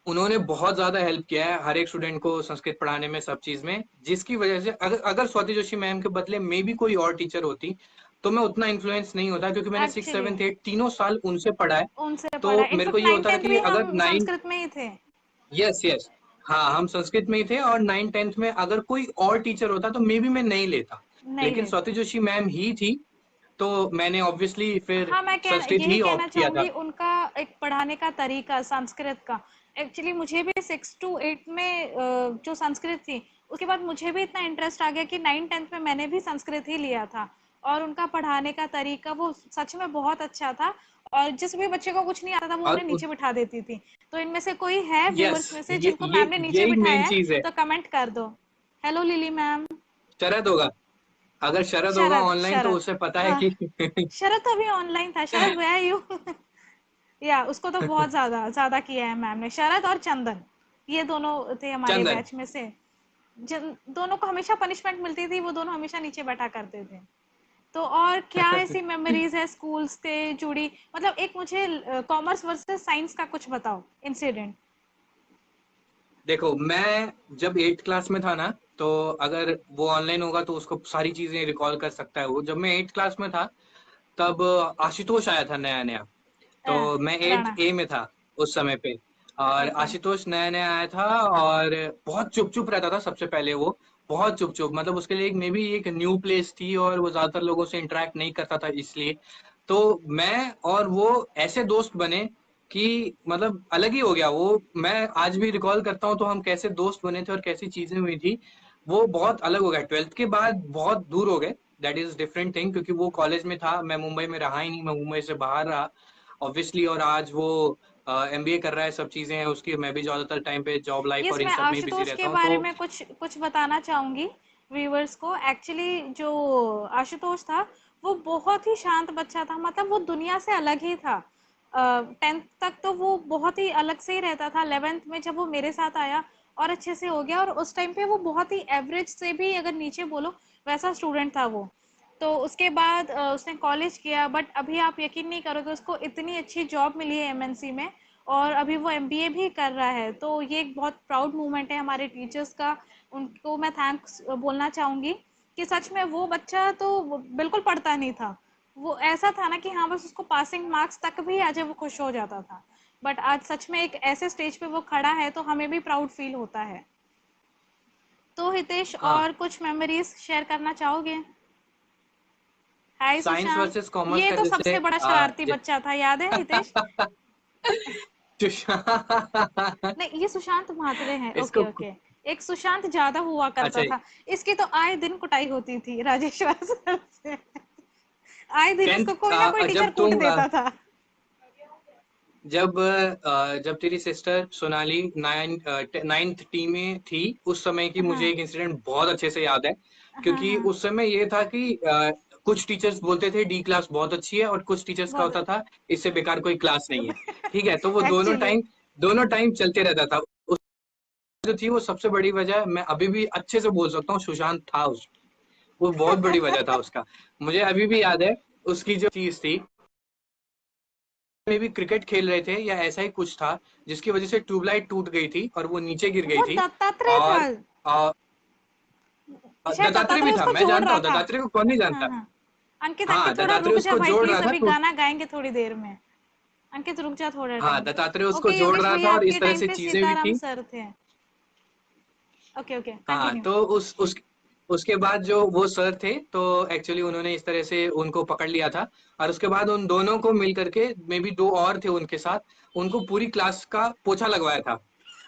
उन्होंने बहुत ज्यादा हेल्प किया है हर एक स्टूडेंट को संस्कृत पढ़ाने में, सब चीज में, जिसकी वजह से अगर अगर स्वाति जोशी मैम के बदले में भी कोई और टीचर होती तो मैं उतना इन्फ्लुएंस नहीं होता, क्योंकि मैंने सिक्स एक्चुअली सेवन्थ एट तीनों साल उनसे पढ़ा है। उनसे तो पढ़ा, मेरे को इनफैक्ट ये नाइन होता है टेंथ कि भी अगर हम नाइन, संस्कृत में ही थे। यस यस, हाँ हम संस्कृत में ही थे। और नाइन टेंथ में अगर कोई और टीचर होता तो मे बी मैं नहीं लेता, नहीं लेकिन लेते। स्वाति जोशी मैम ही थी, तो मैंने ऑब्वियसली फिर हाँ, संस्कृत यही ही कहना ऑप्ट किया था। चाहूंगी, उनका एक पढ़ाने का तरीका संस्कृत का। एक्चुअली मुझे भी 6 to 8 में जो संस्कृत थी, उसके बाद मुझे भी इतना इंटरेस्ट आ गया कि 9 10th में मैंने भी संस्कृत ही लिया था। और उनका पढ़ाने का तरीका वो सच में बहुत अच्छा था। और जिस भी बच्चे को कुछ नहीं आता था वो और उन्हें नीचे बिठा देती थी। तो इनमें से कोई है यस, व्यूअर्स में से ये जिनको ये मैम ने नीचे यही मेन बिठाया है, चीज है। तो कमेंट कर दो। Hello lily ma'am. शरद होगा, अगर शरद होगा शरद ऑनलाइन तो शरद उसे पता है हाँ, कि शरद तो अभी ऑनलाइन था। शरद वेयर यू? या उसको तो बहुत ज्यादा ज्यादा किया है मैम ने। शरद और चंदन, ये दोनों थे हमारे चंदन। बैच में से, जिन दोनों को हमेशा पनिशमेंट मिलती थी, वो दोनों हमेशा नीचे बैठा करते थे। तो और क्या ऐसी मेमोरीज है स्कूल से जुड़ी? मतलब एक मुझे कॉमर्स वर्सेस साइंस का कुछ बताओ इंसिडेंट। देखो मैं जब एट्थ क्लास में था ना, तो अगर वो ऑनलाइन होगा तो उसको सारी चीजें रिकॉल कर सकता है वो। जब मैं एट्थ क्लास में था तब आशुतोष आया था नया नया। तो मैं एट्थ राणा। ए में था उस समय पे, और ओके। आशुतोष नया नया आया था और बहुत चुप चुप रहता था सबसे पहले वो। बहुत चुप चुप, मतलब उसके लिए एक मे बी एक न्यू प्लेस थी और वो ज्यादातर लोगों से इंटरेक्ट नहीं करता था, इसलिए तो मैं और वो ऐसे दोस्त बने कि मतलब अलग ही हो गया वो। मैं आज भी रिकॉल करता हूँ तो हम कैसे दोस्त बने थे और कैसी चीजें हुई थी, वो बहुत अलग हो गया। 12th के बाद बहुत दूर हो गए, दैट इज डिफरेंट थिंग, क्योंकि वो कॉलेज में था, मैं मुंबई में रहा ही नहीं, मैं मुंबई से बाहर रहा ऑब्वियसली। और आज वो एमबीए कर रहा है, सब चीजें हैं उसकी, मैं भी ज्यादातर टाइम पे जॉब लाइफ यस, और इन मैं सब में ही बिजी आशुतोष रहता के हूँ, बारे तो में कुछ कुछ बताना चाहूंगी व्यूवर्स को। एक्चुअली जो आशुतोष था वो बहुत ही शांत बच्चा था, मतलब वो दुनिया से अलग ही था। 10th तक तो वो बहुत ही अलग से ही रहता था। 11th में जब वो मेरे साथ आया और अच्छे से हो गया, और उस टाइम पे वो बहुत ही एवरेज से भी अगर नीचे बोलो वैसा स्टूडेंट था वो। तो उसके बाद उसने कॉलेज किया, बट अभी आप यकीन नहीं करोगे उसको इतनी अच्छी जॉब मिली है एमएनसी में, और अभी वो एमबीए भी कर रहा है। तो ये एक बहुत प्राउड मोमेंट है हमारे टीचर्स का, उनको मैं थैंक्स बोलना चाहूँगी कि सच में वो बच्चा तो बिल्कुल पढ़ता नहीं था। वो ऐसा था ना कि हाँ बस उसको पासिंग मार्क्स तक भी आ जाए वो खुश हो जाता था, बट आज सच में एक ऐसे स्टेज पे वो खड़ा है तो हमें भी प्राउड फील होता है। तो हितेश, हाँ। और कुछ मेमोरीज शेयर करना चाहोगे? हाय साइंस सुशांत। वर्सेस कॉमर्स ये का तो जैसे सबसे बड़ा शरारती बच्चा था, याद है हितेश? नहीं, ये सुशांत म्हात्रे हैं। इसको, ओके ओके। एक सुशांत ज्यादा हुआ अच्छा करता था। इसकी तो आए दिन कुटाई होती थी राजेश्वर सर से। आए दिन इसको कोई ना कोई टीचर जब कूट तुम देता था। जब तेरी सिस्टर सोनाली नाइन्थ टी में थी, उस समय की मुझे हाँ एक इंसिडेंट बहुत अच्छे से याद है। हाँ क्योंकि हाँ। उस समय ये था कि कुछ टीचर्स बोलते थे डी क्लास बहुत अच्छी है, और कुछ टीचर्स का होता बहुत। था इससे बेकार कोई क्लास नहीं है। ठीक है, तो वो दोनों एक्चुअली। टाइम दोनों टाइम चलते रहता था। उस जो थी वो सबसे बड़ी वजह, मैं अभी भी अच्छे से बोल सकता हूँ, सुशांत था उस, वो बहुत बड़ी वजह था उसका। मुझे अभी भी याद है उसकी जो चीज थी, में भी क्रिकेट खेल रहे थे या ऐसा ही कुछ था, जिसकी वजह से ट्यूबलाइट टूट गई थी और वो नीचे गिर गई वो थी। दत्तात्रेय था। और आ, शायद दत्तात्रेय भी दत्तात्रेय था, उसको मैं जोड़ जानता रहा हूँ था। दत्तात्रेय को, कौन नहीं हाँ जानता। हाँ। अंकित, हाँ, अंकित थोड़ा दत्तात्रेय रुक जा उसको भाई जोड़ रहा प्लीज, था अभी तो, गाना गाएंगे थोड़ी देर में। अंकित रुक जा थोड़ा हाँ टाइम। दत्तात्रेय उसको ओके जोड़ योगेश रहा था भैया, और इस आपके तरह टाइम से पे चीजें भी सीताराम थी। सर थे। ओके ओके, हाँ, कंटिन्यू। तो उसके बाद जो वो सर थे, तो एक्चुअली उन्होंने इस तरह से उनको पकड़ लिया था। और उसके बाद उन दोनों को मिल करके, मे बी दो और थे उनके साथ, उनको पूरी क्लास का पोछा लगवाया था।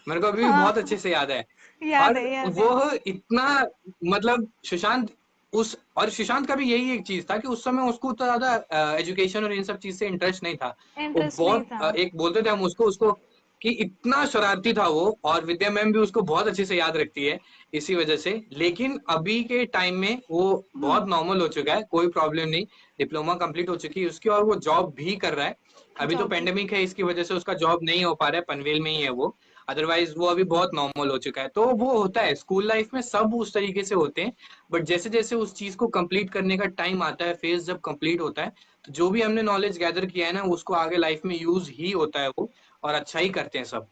मेरे को अभी भी बहुत अच्छे हाँ, से याद है। याद और है याद है। वो इतना, मतलब सुशांत, उस और सुशांत का भी यही एक चीज था कि उस समय उसको उतना ज्यादा एजुकेशन और इन सब चीज से इंटरेस्ट नहीं था। वो इंटरेस्ट नहीं बहुत था। एक बोलते थे हम उसको उसको कि इतना शरारती था वो, और विद्या मैम भी उसको बहुत अच्छे से याद रखती है इसी वजह से। लेकिन अभी के टाइम में वो हम्म। बहुत नॉर्मल हो चुका है, कोई प्रॉब्लम नहीं, डिप्लोमा कंप्लीट हो चुकी है उसकी और वो जॉब भी कर रहा है। अभी तो जॉब भी। पेंडेमिक है, इसकी वजह से उसका जॉब नहीं हो पा रहा है, पनवेल में ही है वो। अदरवाइज वो अभी बहुत नॉर्मल हो चुका है। तो वो होता है, स्कूल लाइफ में सब उस तरीके से होते हैं, बट जैसे जैसे उस चीज को कंप्लीट करने का टाइम आता है, फेज जब कंप्लीट होता है, तो जो भी हमने नॉलेज गैदर किया है ना, उसको आगे लाइफ में यूज ही होता है वो, और अच्छा ही करते हैं सब।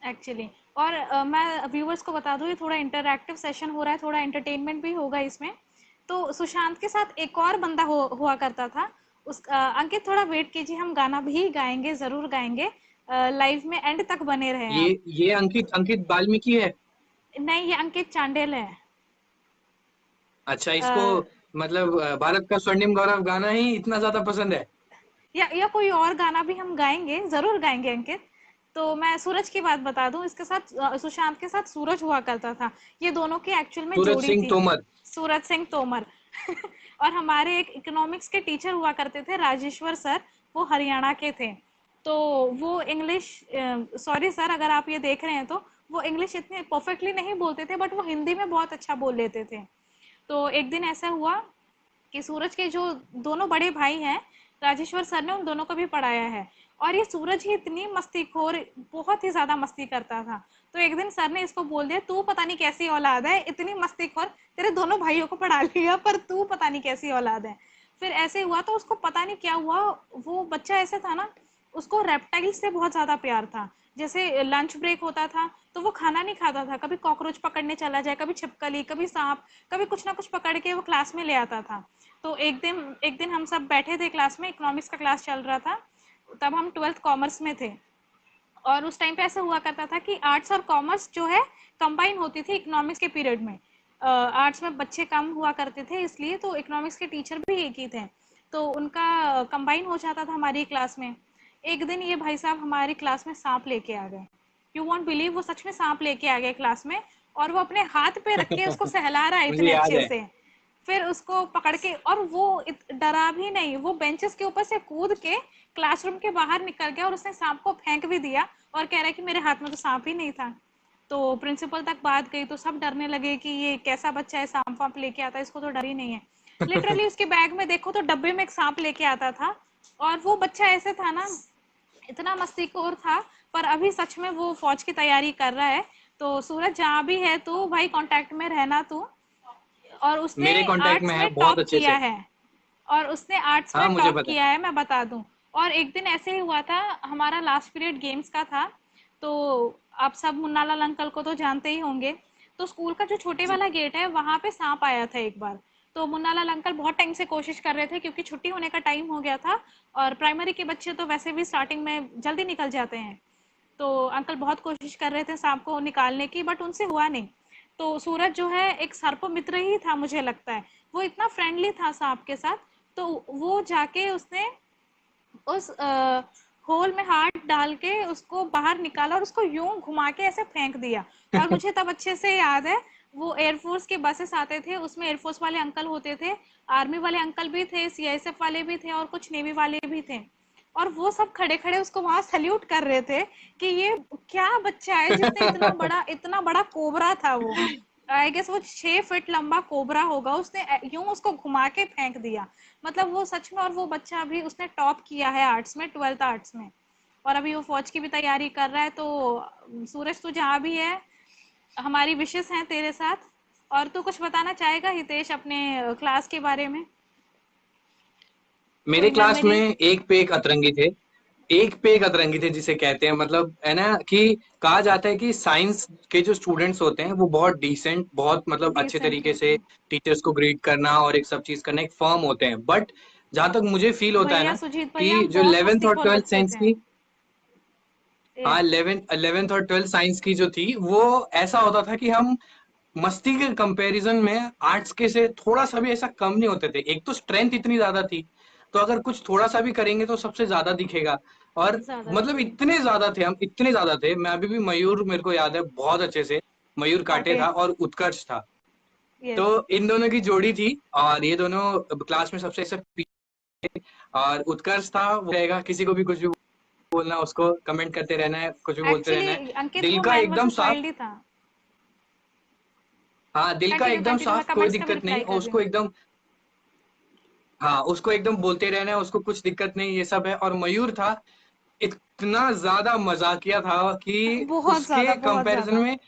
एक्चुअली। और मैं व्यूवर्स को बता दूं, ये थोड़ा इंटरैक्टिव सेशन हो रहा है, थोड़ा एंटरटेनमेंट भी होगा इसमें। तो सुशांत के साथ एक और बंदा हुआ करता था। अंकित थोड़ा वेट कीजिए, हम गाना भी गाएंगे, जरूर गाएंगे। लाइव में एंड तक बने रहे ये आप। ये अंकित अंकित बाल्मीकि है? नहीं, ये अंकित चांडेल है। अच्छा, अ, इसको मतलब भारत का स्वर्णिम गौरव गाना ही इतना ज्यादा पसंद है? या कोई और गाना भी हम गाएंगे, जरूर गाएंगे अंकित। तो मैं सूरज की बात बता दूं, इसके साथ सुशांत के साथ सूरज हुआ करता था। ये दोनों की एक्चुअल में सूरज जोड़ी सिंह थी। तोमर। सूरज सिंह तोमर। और हमारे एक इकोनॉमिक्स के टीचर हुआ करते थे, राजेश्वर सर। वो हरियाणा के थे। तो वो इंग्लिश, सॉरी सर अगर आप ये देख रहे हैं, तो वो इंग्लिश इतने परफेक्टली नहीं बोलते थे, बट वो हिंदी में बहुत अच्छा बोल लेते थे। तो एक दिन ऐसा हुआ कि सूरज के जो दोनों बड़े भाई हैं, राजेश्वर सर ने उन दोनों को भी पढ़ाया है। और ये सूरज ही इतनी मस्तीखोर, बहुत ही ज्यादा मस्ती करता था। तो एक दिन सर ने इसको बोल दिया, तू पता नहीं कैसी औलाद है, इतनी मस्तीखोर, तेरे दोनों भाइयों को पढ़ा लिया पर तू पता नहीं कैसी औलाद है। फिर ऐसे हुआ तो उसको पता नहीं क्या हुआ। वो बच्चा ऐसे था ना, उसको रेप्टाइल से बहुत ज्यादा प्यार था। जैसे लंच ब्रेक होता था तो वो खाना नहीं खाता था, कभी कॉकरोच पकड़ने चला जाए, कभी छिपकली, कभी सांप, कभी कुछ ना कुछ पकड़ के वो क्लास में ले आता था। तो एक दिन हम सब बैठे थे क्लास में, इकोनॉमिक्स का क्लास चल रहा था। तब हम 12th कॉमर्स में थे। और उस टाइम पे ऐसा हुआ करता था कि आर्ट्स और कॉमर्स जो है कंबाइन होती थी इकोनॉमिक्स के पीरियड में। आर्ट्स में बच्चे कम हुआ करते थे, इसलिए तो इकोनॉमिक्स के टीचर भी एक ही थे, तो उनका कंबाइन हो जाता था हमारी क्लास में। एक दिन ये भाई साहब हमारी क्लास में सांप लेके आ गए। यू वॉन्ट बिलीव, वो सच में सांप लेके आ गए क्लास में, और वो अपने हाथ पे रख के उसको सहला रहा है मुझे इतने याद अच्छे है। से। फिर उसको पकड़ के, और वो डरा भी नहीं, वो बेंचेस के ऊपर से कूद के क्लासरूम के बाहर निकल गया और उसने सांप को फेंक भी दिया, और कह रहा है कि मेरे हाथ में तो सांप ही नहीं था। तो प्रिंसिपल तक बात गई, तो सब डरने लगे कि ये कैसा बच्चा है, सांप वाप लेके आता है, इसको तो डर ही नहीं है। लिटरली उसके बैग में देखो तो डब्बे में एक सांप लेके आता था, और वो बच्चा ऐसे था ना, इतना मस्तीखोर था। पर अभी सच में वो फौज की तैयारी कर रहा है। तो सूरज जहाँ भी है तू भाई, कांटेक्ट में रहना तू। और उसने मेरे कांटेक्ट में आर्ट्स है में बहुत टॉप अच्छे किया से। है, और उसने आर्ट्स हाँ में मुझे टॉप पता है। किया है, मैं बता दूं। और एक दिन ऐसे ही हुआ था, हमारा लास्ट पीरियड गेम्स का था। तो आप सब मुन्नालाल अंकल को तो जानते ही होंगे। तो स्कूल का जो छोटे जी। वाला गेट है वहां पे सांप आया था एक बार। तो मुन्नालाल अंकल बहुत टाइम से कोशिश कर रहे थे, क्योंकि छुट्टी होने का टाइम हो गया था, और प्राइमरी के बच्चे तो वैसे भी स्टार्टिंग में जल्दी निकल जाते हैं। तो अंकल बहुत कोशिश कर रहे थे सांप को निकालने की, बट उनसे हुआ नहीं। तो सूरज जो है एक सर्प मित्र ही था मुझे लगता है, वो इतना फ्रेंडली था सांप के साथ। तो वो जाके उसने उस होल में हाथ डाल के उसको बाहर निकाला, और उसको यूं घुमा के ऐसे फेंक दिया। और मुझे तब अच्छे से याद है, वो एयरफोर्स के बसेस आते थे, उसमें एयरफोर्स वाले अंकल होते थे, आर्मी वाले अंकल भी थे, सीआईएसएफ वाले भी थे, और कुछ नेवी वाले भी थे। और वो सब खड़े खड़े उसको वहां सल्यूट कर रहे थे कि ये क्या बच्चा है जिसने इतना बड़ा कोबरा था वो। आई गेस वो 6 फीट लंबा कोबरा होगा, उसने यूं उसको घुमा के फेंक दिया। मतलब वो सच में, और वो बच्चा अभी उसने टॉप किया है आर्ट्स में, 12th आर्ट्स में, और अभी वो फौज की भी तैयारी कर रहा है। तो सूरज तू जहाँ भी है, हमारी विशेष हैं तेरे साथ। और तू कुछ बताना चाहेगा हितेश अपने क्लास के बारे में, मेरे कोई क्लास में मेमोरी? एक पे एक अतरंगी थे। एक पे एक अतरंगी थे जिसे कहते हैं, मतलब है ना कि कहा जाता है कि साइंस के जो स्टूडेंट्स होते हैं वो बहुत डिसेंट, बहुत मतलब अच्छे डिसेंट तरीके होते से हैं। टीचर्स को ग्रीट करना और एक सब चीज करना, एक फर्म होते हैं। बट जहां तक मुझे फील होता है भैया ना सुजीत कि भैया जो बहुत 11th और मस्तीखोर 12th बच्चे साइंस थे। की, हाँ यस। 11th और 12th साइंस की जो थी वो ऐसा होता था कि हम मस्ती के कंपैरिजन में आर्ट्स के से थोड़ा सा भी ऐसा कम नहीं होते थे। एक तो स्ट्रेंथ इतनी ज्यादा थी, तो अगर कुछ थोड़ा सा भी करेंगे तो सबसे ज्यादा दिखेगा। और ज्यादा मतलब दिखेगा। इतने ज्यादा थे हम, इतने ज्यादा थे। मैं अभी भी मयूर, मेरे को याद है बहुत अच्छे से, मयूर काटे काटे। था और उत्कर्ष था। तो यस। इन दोनों की जोड़ी थी, और ये दोनों क्लास में सबसे ऐसे और उत्कर्ष था वो रहेगा, किसी को भी कुछ भी बोलना, उसको कमेंट करते रहना है, कुछ भी बोलते रहना है। एक्चुअली अंकित दिल वो का मैन एकदम वर्सेस साफ, वाइल्ड ही था। हाँ दिल का एकदम कंटिन्यू, मैं साफ, कोई कमेंट्स का भी दिक्कत नहीं, रिप्लाई और कर रही उसको हूँ। एकदम, हाँ उसको एकदम बोलते रहना है, उसको कुछ दिक्कत नहीं, ये सब है। और मयूर था, इतना ज्यादा मजाकिया था कि बहुत उसके ज्यादा, बहुत कंपैरिजन ज्यादा। में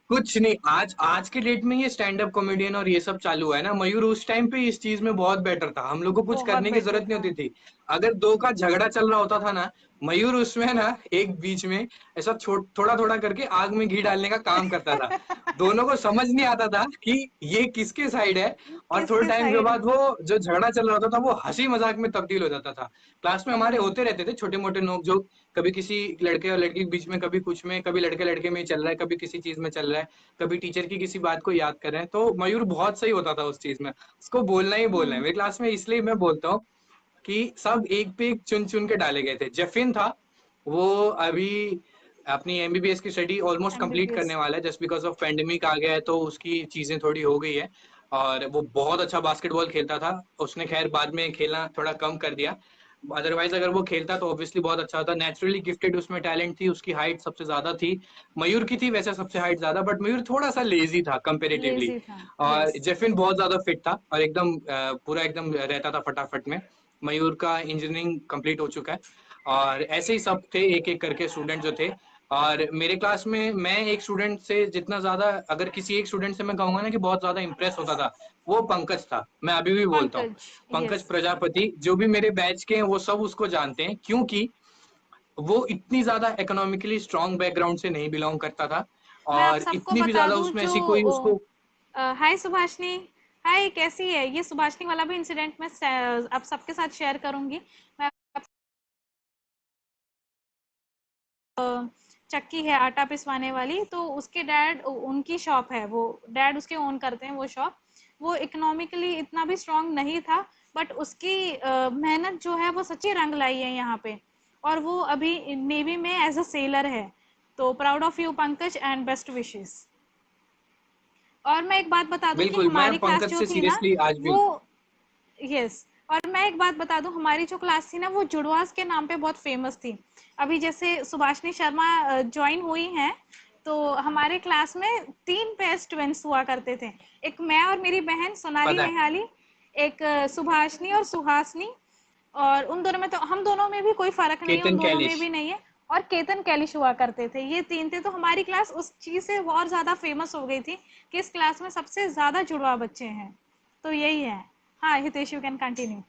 कुछ नहीं। आज आज के डेट में ये स्टैंड अप कॉमेडियन और ये सब चालू है ना, मयूर उस टाइम पे इस चीज में बहुत बेटर था, हम लोग को कुछ बहुत करने की बेटर जरूरत नहीं था। होती थी। अगर दो का झगड़ा चल रहा होता था ना, मयूर उसमें ना एक बीच में ऐसा थोड़ा थोड़ा करके आग में घी डालने का काम करता था। दोनों को समझ नहीं आता था कि ये किसके साइड है। और थोड़े किसके टाइम के साइड है? बाद वो जो झगड़ा चल रहा होता था वो हंसी मजाक में तब्दील हो जाता था। क्लास में हमारे हम्म। होते रहते थे छोटे मोटे नोक जोक, कभी किसी लड़के और लड़की के बीच में, कभी कुछ में, कभी लड़के लड़के में चल रहा है, कभी किसी चीज में चल रहा है, कभी टीचर की किसी बात को याद कर रहे हैं। तो मयूर बहुत सही होता था उस चीज में, उसको बोलना ही बोलना है हम्म। मेरी क्लास में। इसलिए मैं बोलता हूँ कि सब एक पे एक चुन चुन के डाले गए थे। जेफिन था, वो अभी अपनी एमबीबीएस की स्टडी ऑलमोस्ट कंप्लीट एमबीबीएस। करने वाला है, जस्ट बिकॉज ऑफ पेंडेमिक आ गया है तो उसकी चीजें थोड़ी हो गई है। और वो बहुत अच्छा बास्केटबॉल खेलता था, उसने खैर बाद में खेलना थोड़ा कम कर दिया। अदरवाइज अगर वो खेलता तो ऑब्वियसली बहुत अच्छा होता, नेचुरली गिफ्टेड, उसमें टैलेंट थी, उसकी हाइट सबसे ज्यादा थी। मयूर की थी वैसे सबसे हाइट ज्यादा, बट मयूर थोड़ा सा लेजी था कंपेरेटिवली। लेजी था। और यस। जेफिन बहुत ज्यादा फिट था और एकदम पूरा एकदम रहता था फटाफट में। मयूर का इंजीनियरिंग कंप्लीट हो चुका है। और ऐसे ही सब थे एक एक करके स्टूडेंट जो थे। और मेरे क्लास में मैं एक स्टूडेंट से जितना ज्यादा, अगर किसी एक स्टूडेंट से मैं कहूंगा ना कि बहुत ज्यादा इंप्रेस होता था, वो पंकज था। मैं अभी भी बोलता हूँ, पंकज। पंकज यस। प्रजापति, जो भी मेरे बैच के हैं वो सब उसको जानते हैं, क्योंकि वो इतनी ज्यादा इकोनॉमिकली स्ट्रांग बैकग्राउंड से नहीं बिलोंग करता था। मैं आप और सबको इतनी भी बता ज्यादा दूं उसमें जो, ऐसी कोई उसको, हाय सुभाषनी। हाय, कैसी है? ये सुभाषनी वाला भी इंसिडेंट मैं आप सबके साथ शेयर करूंगी। मैं चक्की है आटा पिसवाने वाली, तो उसके डैड, उनकी शॉप है, वो डैड उसके ओन करते हैं वो शॉप। वो इकोनॉमिकली इतना भी स्ट्रांग नहीं था, बट उसकी मेहनत जो है वो सच्ची रंग लाई है यहाँ पे, और वो अभी नेवी में एज अ सेलर है। तो proud of you Pankaj and best wishes. और मैं एक बात बता दूं कि बिल्कुल, मैं हमारी क्लास पंकज जो से थी ना सीरियसली आज भी। वो, यस, और मैं एक बात बता दूं, हमारी जो क्लास थी ना वो जुड़वास के नाम पे बहुत फेमस थी। अभी जैसे सुभाषनी शर्मा ज्वाइन हुई हैं, तो हमारे क्लास में 3 पेस्ट ट्विंस हुआ करते थे। एक मैं और मेरी बहन सोनाली पता है। नेहाली, एक सुभाषनी और सुहासनी, और उन दोनों में तो, हम दोनों में भी कोई फर्क नहीं है, उन केतन दोनों में कैलिश। भी नहीं है। और केतन कैलिश हुआ करते थे, ये 3 थे। तो हमारी क्लास उस चीज से और ज्यादा फेमस हो गई थी कि इस क्लास में सबसे ज्यादा जुड़वा बच्चे हैं। तो यही है। हाँ हितेश, यू कैन कंटिन्यू।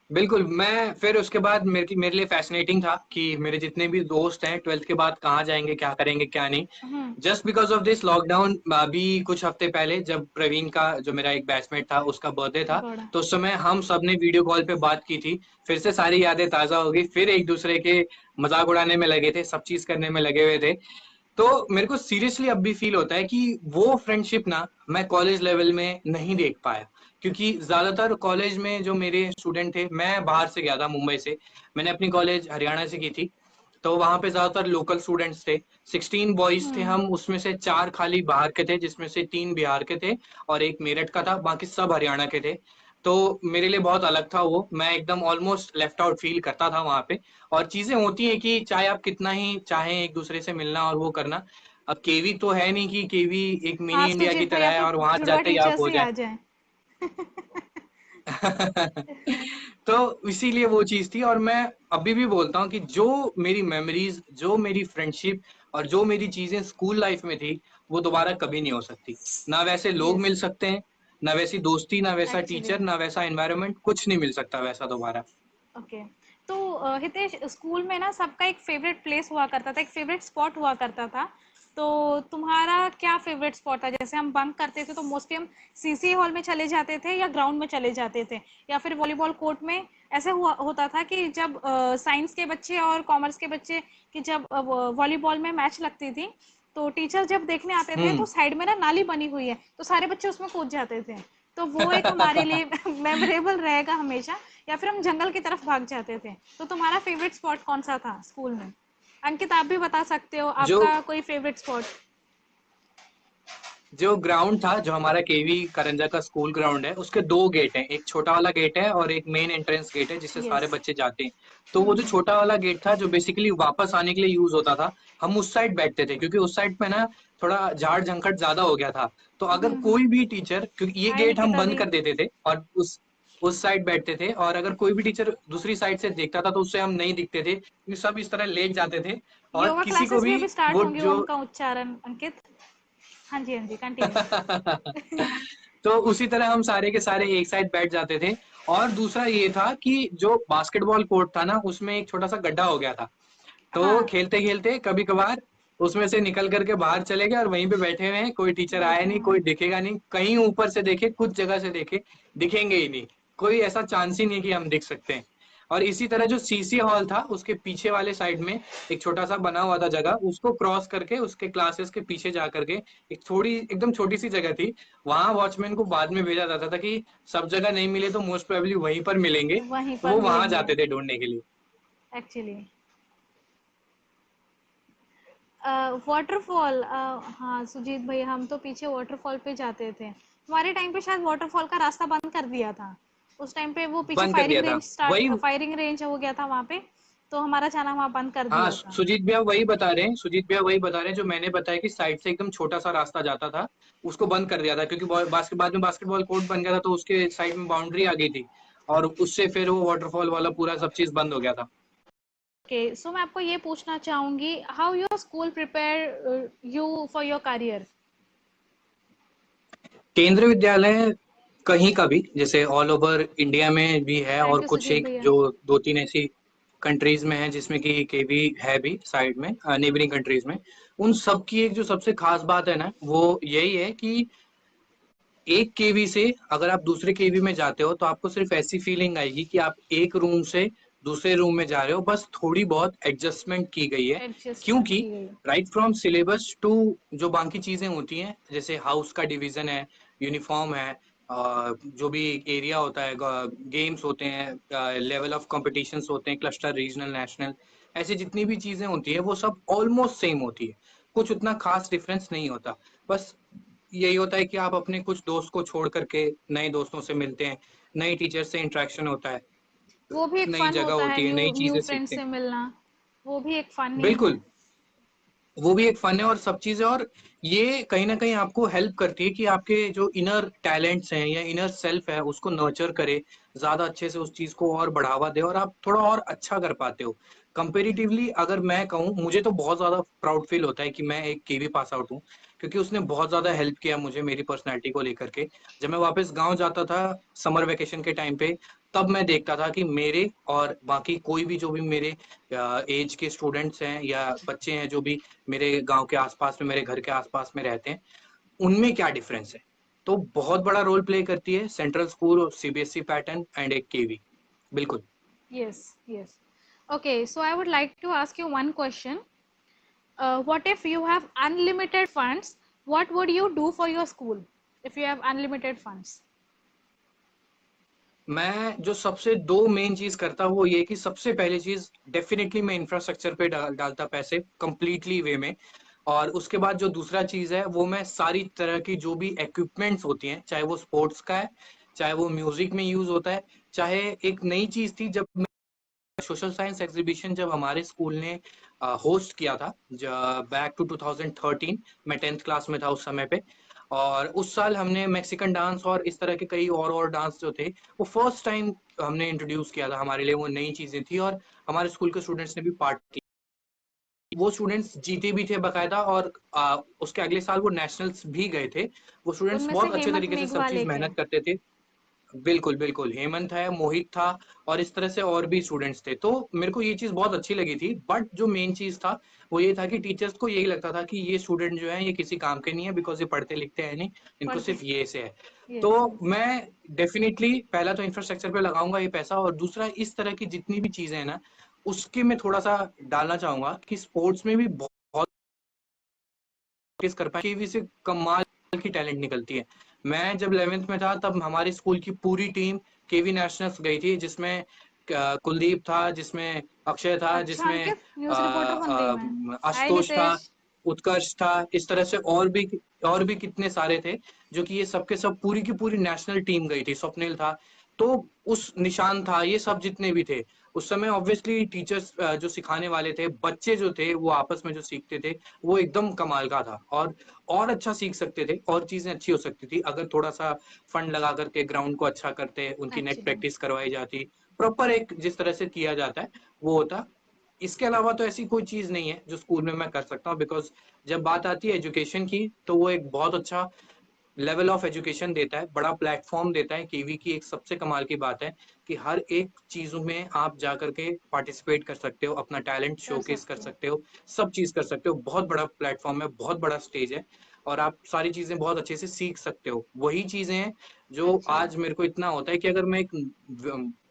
बिल्कुल, मैं फिर उसके बाद मेरे लिए फैसिनेटिंग था कि मेरे जितने भी दोस्त हैं 12th के बाद कहाँ जाएंगे, क्या करेंगे, क्या नहीं। हम्म। Just because of this lockdown, अभी कुछ हफ्ते पहले जब प्रवीण का, जो मेरा एक बैचमेट था, उसका बर्थडे था, बड़ा। तो उस समय हम सब ने वीडियो कॉल पे बात की थी। फिर से सारी यादें ताजा हो गई, फिर एक दूसरे के मजाक उड़ाने में लगे थे, सब चीज करने में लगे हुए थे। तो मेरे को सीरियसली अब भी फील होता है कि वो फ्रेंडशिप ना मैं कॉलेज लेवल में नहीं देख पाया, क्योंकि ज्यादातर कॉलेज में जो मेरे स्टूडेंट थे, मैं बाहर से गया था, मुंबई से। मैंने अपनी कॉलेज हरियाणा से की थी, तो वहां पे ज्यादातर लोकल स्टूडेंट्स थे। 16 बॉयज थे हम्म। हम, उसमें से 4 खाली बाहर के थे, जिसमें से 3 बिहार के थे और एक मेरठ का था, बाकी सब हरियाणा के थे। तो मेरे लिए बहुत अलग था वो, मैं एकदम ऑलमोस्ट लेफ्ट आउट फील करता था वहां पे। और चीजें होती हैं कि चाहे आप कितना ही चाहें एक दूसरे से मिलना और वो करना, अब केवी तो है नहीं कि केवी एक हाँ मिनी इंडिया की सुजीत तरह भैया, है फिर और वहां जुड़वा जाते ही आप टीचर्स हो ही जाए। आ जाएं। तो इसीलिए वो चीज थी, और मैं अभी भी बोलता हूँ कि जो मेरी मेमोरीज, जो मेरी फ्रेंडशिप और जो मेरी चीजें स्कूल लाइफ में थी, वो दोबारा कभी नहीं हो सकती। ना वैसे लोग यस, मिल सकते हैं, ना वैसी दोस्ती, ना वैसा एक्चुअली। टीचर, ना वैसा एनवायरनमेंट, कुछ नहीं मिल सकता वैसा दोबारा। ओके। तो हितेश, स्कूल में ना सबका एक फेवरेट प्लेस हुआ करता था, एक फेवरेट स्पॉट हुआ करता था। तो तुम्हारा क्या फेवरेट स्पॉट था? जैसे हम बंक करते थे तो मोस्टली हम सीसीए हॉल में चले जाते थे, या ग्राउंड में चले जाते थे, या फिर वॉलीबॉल कोर्ट में। ऐसे हुआ होता था कि जब साइंस के बच्चे और कॉमर्स के बच्चे की जब वॉलीबॉल में मैच लगती थी, तो टीचर जब देखने आते थे तो हम्म। साइड में ना नाली बनी हुई है, तो सारे बच्चे उसमें कूद जाते थे। तो वो एक हमारे लिए मेमोरेबल रहेगा हमेशा। या फिर हम जंगल की तरफ भाग जाते थे। तो तुम्हारा फेवरेट स्पॉट कौन सा था स्कूल में? अंकित, आप भी बता सकते हो जो आपका कोई फेवरेट स्पॉट। जो ग्राउंड था, जो हमारा केवी करंजा का स्कूल ग्राउंड है, उसके 2 गेट हैं, एक छोटा वाला गेट है और एक मेन एंट्रेंस गेट है जिससे सारे यस। बच्चे जाते हैं। तो वो जो छोटा वाला गेट था, जो बेसिकली वापस आने के लिए यूज होता था, हम उस साइड बैठते थे, क्योंकि उस साइड पे ना थोड़ा झाड़ झंखट ज्यादा हो गया था। तो अगर कोई भी टीचर, क्योंकि ये हाय गेट हम निकिता बंद दी। कर देते थे और उस साइड बैठते थे, और अगर कोई भी टीचर दूसरी साइड से देखता था तो उससे हम नहीं दिखते थे, क्योंकि सब इस तरह लेट जाते थे और योगा किसी को क्लासेस भी भी अभी स्टार्ट वो होंगे, जो ओम का उच्चारण, अंकित। हाँ जी, हाँ जी, कंटिन्यू। तो उसी तरह हम सारे के सारे एक साइड बैठ जाते थे। और दूसरा ये था कि जो बास्केटबॉल कोर्ट था ना, उसमें एक छोटा सा गड्ढा हो गया था। तो हाँ, खेलते खेलते कभी कभार उसमें से निकल करके बाहर चले गए और वहीं पे बैठे हुए हैं, कोई टीचर आया बैठे नहीं, हुए कोई हैं। दिखेगा नहीं, कहीं ऊपर से देखे, कुछ जगह से देखे, दिखेंगे ही नहीं। कोई ऐसा चांस ही नहीं कि हम दिख सकते हैं। और इसी तरह जो सीसी हॉल था, उसके पीछे वाले साइड में एक छोटा सा बना हुआ था जगह, उसको क्रॉस करके उसके क्लासेस के पीछे जा करके एक थोड़ी एकदम छोटी सी जगह थी, वहां वॉचमैन को बाद में भेजा जाता था कि सब जगह नहीं मिले तो मोस्ट प्रोबेबली वहीं पर मिलेंगे। वहीं तो पर वो वहां मिलेंगे, जाते थे ढूंढने के लिए। एक्चुअली। वाटरफॉल, हाँ सुजीत भाई, हम तो पीछे वाटरफॉल पे जाते थे। हमारे टाइम पे शायद वाटरफॉल का रास्ता बंद कर दिया था। उस टाइम पे वो पीछे बंद कर दिया था वही। फायरिंग रेंज हो गया था वहां पे, तो हमारा जाना वहां बंद कर हाँ, दिया था। सुजीत भैया वही बता रहे हैं जो मैंने बताया कि साइड से एकदम छोटा सा रास्ता जाता था, उसको बंद कर दिया था, क्योंकि बाद में बास्केटबॉल कोर्ट बन गया था, तो उसके साइड में बाउंड्री आ गई थी, और उससे फिर वो वाटरफॉल वाला पूरा सब चीज बंद हो गया था। ओके, सो मैं आपको ये पूछना चाहूंगी, how your school prepare you for your career? केंद्रीय विद्यालय कहीं का भी, जैसे ऑल ओवर इंडिया में भी है, थैंक और यू कुछ सुजीत एक भैया। जो 2-3 ऐसी कंट्रीज में है जिसमें कि केवी है भी साइड में, नेबरिंग कंट्रीज में। उन सब की एक जो सबसे खास बात है ना, वो यही है कि एक केवी से अगर आप दूसरे केवी में जाते हो तो आपको सिर्फ ऐसी फीलिंग आएगी कि आप एक रूम से दूसरे रूम में जा रहे हो, बस थोड़ी बहुत एडजस्टमेंट की गई है। एडजस्टमेंट क्योंकि की गई। राइट फ्रॉम सिलेबस टू जो बाकी चीजें होती हैं, जैसे हाउस का डिवीजन है, यूनिफॉर्म है, जो भी एरिया होता है, गेम्स होते हैं, लेवल ऑफ कॉम्पिटिशन्स होते हैं, क्लस्टर, रीजनल, नेशनल, ऐसी जितनी भी चीजें होती है वो सब ऑलमोस्ट सेम होती है, कुछ उतना खास डिफरेंस नहीं होता। बस यही होता है कि आप अपने कुछ दोस्त को छोड़ करके नए दोस्तों से मिलते हैं, नए टीचर से इंटरेक्शन होता है, वो भी एक नई फन जगह होता है, होती है, न्यू नई न्यू चीजें फ्रेंड सीखते से हैं। मिलना, वो भी एक फन ही है। बिल्कुल, वो भी एक फन है और सब चीजें, और ये कहीं ना कहीं आपको हेल्प करती है कि आपके जो इनर टैलेंट्स हैं या इनर सेल्फ है उसको नर्चर करे, ज्यादा अच्छे से उस चीज को और बढ़ावा दे, और आप थोड़ा और अच्छा कर पाते हो कंपेरेटिवली। अगर मैं कहूँ, मुझे तो बहुत ज्यादा प्राउड फील होता है कि मैं एक केवी पास आउट हूँ, क्योंकि उसने बहुत ज्यादा हेल्प किया मुझे मेरी पर्सनैलिटी को लेकर के। जब मैं वापस गाँव जाता था समर वेकेशन के टाइम पे, तब मैं देखता था कि मेरे और बाकी कोई भी जो भी मेरे एज के स्टूडेंट्स हैं या बच्चे हैं जो भी मेरे गांव के आसपास में, मेरे घर के आसपास में रहते हैं, उनमें क्या डिफरेंस है। तो बहुत बड़ा रोल प्ले करती है central school, CBSE pattern and एक केवी। बिल्कुल। Yes, yes. Okay, so I would like to ask you one question. What if you have unlimited funds? What would you do for your school if you have unlimited funds? मैं जो सबसे दो main चीज करता हूँ वो ये कि सबसे पहली चीज डेफिनेटली मैं इंफ्रास्ट्रक्चर पे डालता पैसे कंप्लीटली वे में। और उसके बाद जो दूसरा चीज है वो मैं सारी तरह की जो भी इक्विपमेंट्स होती हैं, चाहे वो स्पोर्ट्स का है, चाहे वो म्यूजिक में यूज होता है, चाहे एक नई चीज थी जब सोशल साइंस एग्जीबिशन जब हमारे स्कूल ने होस्ट किया था, बैक टू 2013, मैं 10th क्लास में था उस समय पे। और उस साल हमने मैक्सिकन डांस और इस तरह के कई और डांस जो थे वो फर्स्ट टाइम हमने इंट्रोड्यूस किया था, हमारे लिए वो नई चीजें थी, और हमारे स्कूल के स्टूडेंट्स ने भी पार्ट किया। वो स्टूडेंट्स जीते भी थे बकायदा, और उसके अगले साल वो नेशनल्स भी गए थे। वो स्टूडेंट्स उनमें से बहुत अच्छे हेमंत तरीके से सब मेघवाल चीज एक है। मेहनत करते थे। बिल्कुल, बिल्कुल। हेमंत है, मोहित था, और इस तरह से और भी स्टूडेंट्स थे। तो मेरे को ये चीज़ बहुत अच्छी लगी थी, बट जो मेन चीज़ था, वो ये था कि टीचर्स को यही लगता था कि ये स्टूडेंट जो हैं, ये किसी काम के नहीं है, बिकॉज़ ये पढ़ते-लिखते हैं नहीं, इनको पढ़ते। सिर्फ़ ये से है। यस, तो यस। मैं डेफ़िनिटली पहला तो इंफ्रास्ट्रक्चर पे लगाऊँगा ये पैसा, और दूसरा इस तरह की जितनी भी चीज़ें हैं ना, उसके मैं थोड़ा-सा डालना चाहूँगा कि स्पोर्ट्स में भी बहुत किस कर पाए, केवी से कमाल की टैलेंट निकलती है। मैं जब 11th में था तब हमारे स्कूल की पूरी टीम केवी नेशनल्स गई थी, जिसमें कुलदीप था, जिसमें अक्षय था, अच्छा, जिसमें अंकित, न्यूज़ रिपोर्टर बन गई मैं। हाय आशुतोष था, नितेश। उत्कर्ष था, इस तरह से और भी कितने सारे थे, जो कि ये सब के सब पूरी की पूरी नेशनल टीम गई थी। स्वप्निल था, तो उस निशान था, ये सब जितने भी थे उस समय, ऑब्वियसली टीचर्स जो सिखाने वाले थे, बच्चे जो थे वो आपस में जो सीखते थे वो एकदम कमाल का था, और अच्छा सीख सकते थे, और चीजें अच्छी हो सकती थी अगर थोड़ा सा फंड लगा करके ग्राउंड को अच्छा करते, उनकी अच्छी नेट है। प्रैक्टिस करवाई जाती, प्रॉपर एक जिस तरह से किया जाता है वो होता। इसके अलावा तो ऐसी कोई चीज नहीं है जो स्कूल में मैं कर सकता हूँ, बिकॉज जब बात आती है एजुकेशन की तो वो एक बहुत अच्छा लेवल ऑफ एजुकेशन देता है, बड़ा प्लेटफॉर्म देता है। केवी की एक सबसे कमाल की बात है कि हर एक चीजों में आप जा करके पार्टिसिपेट कर सकते हो, अपना टैलेंट कर शोकेस कर सकते हो। सकते हो, सब चीज कर सकते हो। बहुत बड़ा प्लेटफॉर्म है, बहुत बड़ा स्टेज है, और आप सारी चीजें बहुत अच्छे से सीख सकते हो। वही चीजें हैं जो अच्छी है। आज मेरे को इतना होता है कि अगर मैं एक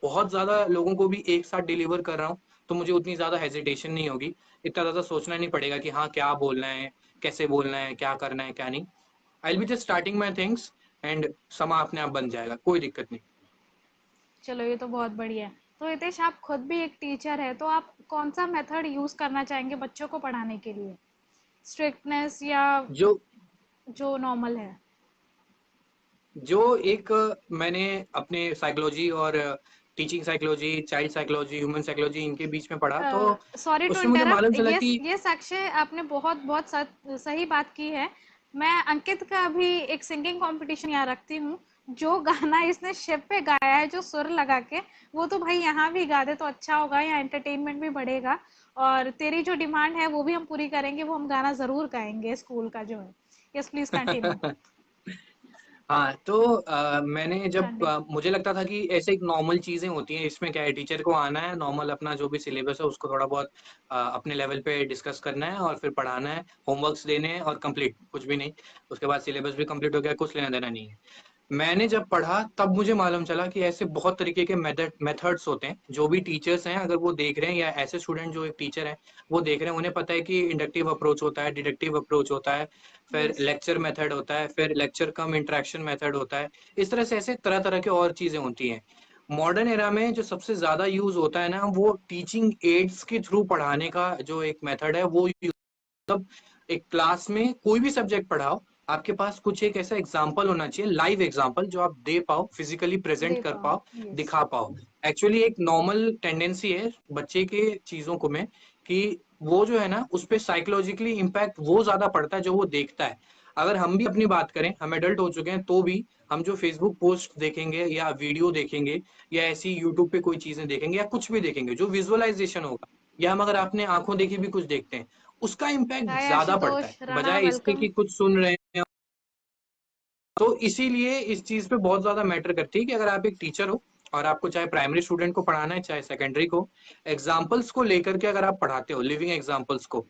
बहुत ज्यादा लोगों को भी एक साथ डिलीवर कर रहा हूँ तो मुझे उतनी ज्यादा हेजिटेशन नहीं होगी, इतना ज्यादा सोचना नहीं पड़ेगा कि हाँ क्या बोलना है, कैसे बोलना है, क्या करना है, क्या नहीं। I will be just starting my things, and समा अपने आप बन जाएगा, कोई दिक्कत नहीं। चलो, ये तो बहुत बढ़िया है। तो हितेश, आप खुद भी एक टीचर है, तो आप कौन सा मेथड यूज करना चाहेंगे बच्चों को पढ़ाने के लिए? स्ट्रिक्टनेस या जो जो नॉर्मल है? जो एक मैंने अपने साइकोलॉजी और teaching psychology, child psychology, human psychology इनके बीच में पढ़ा, तो सॉरी टू उसमें मुझे मालूम इंटरप्ट, चला कि ये साक्ष्य आपने बहुत बहुत सही बात की है। मैं अंकित का भी एक सिंगिंग कंपटीशन यहाँ रखती हूँ। जो गाना इसने शिप पे गाया है, जो सुर लगा के, वो तो भाई यहाँ भी गा दे तो अच्छा होगा, यहाँ एंटरटेनमेंट भी बढ़ेगा। और तेरी जो डिमांड है वो भी हम पूरी करेंगे, वो हम गाना जरूर गाएंगे स्कूल का जो है। Yes, please continue. हाँ, तो मैंने जब कंटिन्यू। मुझे लगता था कि ऐसे एक नॉर्मल चीजें होती हैं, इसमें क्या है, टीचर को आना है, नॉर्मल अपना जो भी सिलेबस है उसको थोड़ा बहुत अपने लेवल पे डिस्कस करना है, और फिर पढ़ाना है, होमवर्क्स देने हैं, और कंप्लीट, कुछ भी नहीं। उसके बाद सिलेबस भी कंप्लीट हो गया, कुछ लेना देना नहीं है। मैंने जब पढ़ा तब मुझे मालूम चला कि ऐसे बहुत तरीके के मेथड्स होते हैं। जो भी टीचर्स हैं अगर वो देख रहे हैं, या ऐसे स्टूडेंट जो एक टीचर है वो देख रहे हैं, उन्हें पता है कि इंडक्टिव अप्रोच होता है, डिडक्टिव अप्रोच होता है, फिर यस। लेक्चर मेथड होता है, फिर लेक्चर कम इंटरेक्शन मेथड होता है। इस तरह से ऐसे तरह तरह के और चीजें होती हैं। मॉडर्न एरा में जो सबसे ज्यादा यूज होता है ना, वो टीचिंग एड्स के थ्रू पढ़ाने का जो एक मेथड है वो मतलब एक क्लास में कोई भी सब्जेक्ट पढ़ाओ, आपके पास कुछ एक ऐसा एग्जाम्पल होना चाहिए, लाइव एग्जाम्पल जो आप दे पाओ, फिजिकली प्रेजेंट दे कर पाओ। पाओ, यस। दिखा पाओ। एक्चुअली एक नॉर्मल टेंडेंसी है बच्चे के चीजों को में कि वो जो है ना उस पर साइकोलॉजिकली इम्पैक्ट वो ज्यादा पड़ता है जो वो देखता है। अगर हम भी अपनी बात करें, हम एडल्ट हो चुके हैं, तो भी हम जो फेसबुक पोस्ट देखेंगे या वीडियो देखेंगे या ऐसी यूट्यूब पे कोई चीजें देखेंगे या कुछ भी देखेंगे, जो विजुअलाइजेशन होगा, या हम अगर आपने आंखों देखी भी कुछ देखते हैं, उसका इम्पैक्ट हाय ज्यादा पड़ता आशुतोष है राणा, बजाय इसके वेलकम। कि कुछ सुन रहे हैं। तो इसीलिए इस चीज पे बहुत ज्यादा मैटर करती है कि अगर आप एक टीचर हो और आपको चाहे प्राइमरी स्टूडेंट को पढ़ाना है चाहे सेकेंडरी को, एग्जाम्पल्स को लेकर के अगर आप पढ़ाते हो, लिविंग एग्जाम्पल्स को,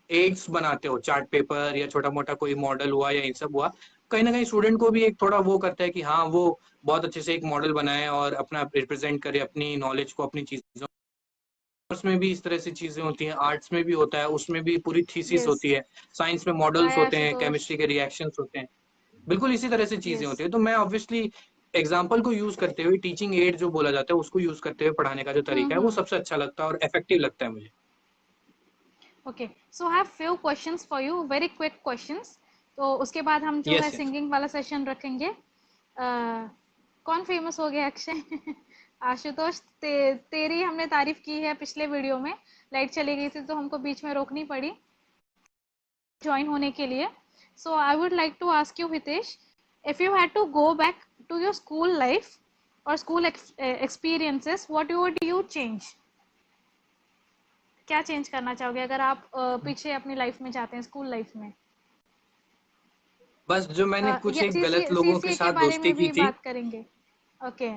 एड्स बनाते हो, चार्ट पेपर या छोटा मोटा कोई मॉडल हुआ या ये सब हुआ, कहीं ना कहीं स्टूडेंट को भी एक थोड़ा वो करता है कि हाँ वो बहुत अच्छे से एक मॉडल बनाए और अपना रिप्रेजेंट करे अपनी नॉलेज को, अपनी चीजों। आर्ट्स में भी इस तरह से चीजें होती हैं, आर्ट्स में भी होता है, उसमें भी पूरी थीसिस यस। होती है, साइंस में मॉडल्स हाय होते हैं, आशुतोष। केमिस्ट्री के रिएक्शंस होते हैं, बिल्कुल इसी तरह से चीजें यस। होती है। तो मैं ऑब्वियसली एग्जाम्पल को यूज करते हुए, टीचिंग एड जो बोला जाता है उसको यूज करते हुए पढ़ाने का जो तरीका है वो हम्म। सबसे अच्छा लगता है और इफेक्टिव लगता है मुझे। Okay, so I have few questions for you, very quick questions. तो उसके बाद हम जो है यस यस। सिंगिंग वाला सेशन रखेंगे। कौन फेमस हो गया अक्षय? आशुतोष, तेरी हमने तारीफ की है पिछले वीडियो में। लाइट चली गई थी तो हमको बीच में रोकनी पड़ी ज्वाइन होने के लिए। So I would like to ask you Hitesh, if you had to go back to your school life और school experiences, what would you change? क्या चेंज करना चाहोगे अगर आप पीछे अपनी लाइफ में जाते हैं, स्कूल लाइफ में? बस जो मैंने कुछ या एक गलत लोगों के सीसीए के साथ बारे दोस्ती में की भी थी। बात करेंगे। ओके।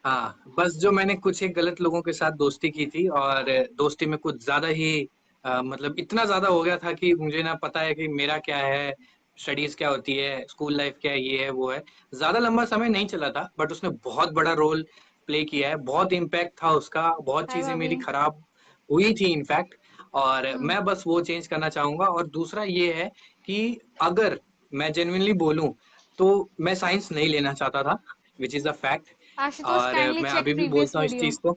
हाँ, बस जो मैंने कुछ एक गलत लोगों के साथ दोस्ती की थी और दोस्ती में कुछ ज्यादा ही मतलब इतना ज्यादा हो गया था कि मुझे ना पता है कि मेरा क्या है, स्टडीज क्या होती है, स्कूल लाइफ क्या है, ये है वो है। ज्यादा लंबा समय नहीं चला था बट उसने बहुत बड़ा रोल प्ले किया है, बहुत इम्पैक्ट था उसका, बहुत हाय चीजें भाभी। मेरी खराब हुई थी इनफैक्ट। और हम्म। मैं बस वो चेंज करना चाहूंगा। और दूसरा ये है कि अगर मैं जेन्युइनली बोलूं तो मैं साइंस नहीं लेना चाहता था, which is a fact. Ashutosh, और काइंडली मैं चेक अभी भी प्रीवियस बोलता हूँ इस वीडियो। चीज को।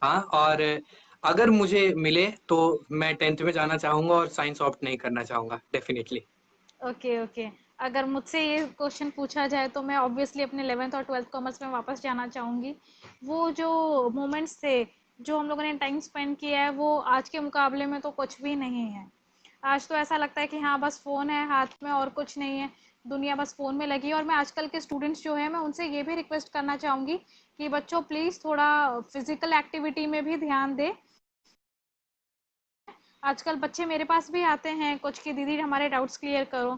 हाँ, और अगर मुझे मिले तो मैं 10th में जाना चाहूंगा और साइंस ऑप्ट नहीं करना चाहूंगा डेफिनेटली। Okay okay. अगर मुझसे ये क्वेश्चन पूछा जाए तो मैं ऑब्वियसली अपने 11th और 12th कॉमर्स में वापस जाना चाहूँगी। वो जो मोमेंट्स थे, जो हम लोगों ने टाइम स्पेंड किया है, वो आज के मुकाबले में तो कुछ भी नहीं है। आज तो ऐसा लगता है कि हाँ बस फ़ोन है हाथ में और कुछ नहीं है, दुनिया बस फ़ोन में लगी है। और मैं आजकल के स्टूडेंट्स जो है, मैं उनसे ये भी रिक्वेस्ट करना चाहूँगी कि बच्चों प्लीज़ थोड़ा फिजिकल एक्टिविटी में भी ध्यान दें। आजकल बच्चे मेरे पास भी आते हैं कुछ कि दीदी हमारे डाउट्स क्लियर करो,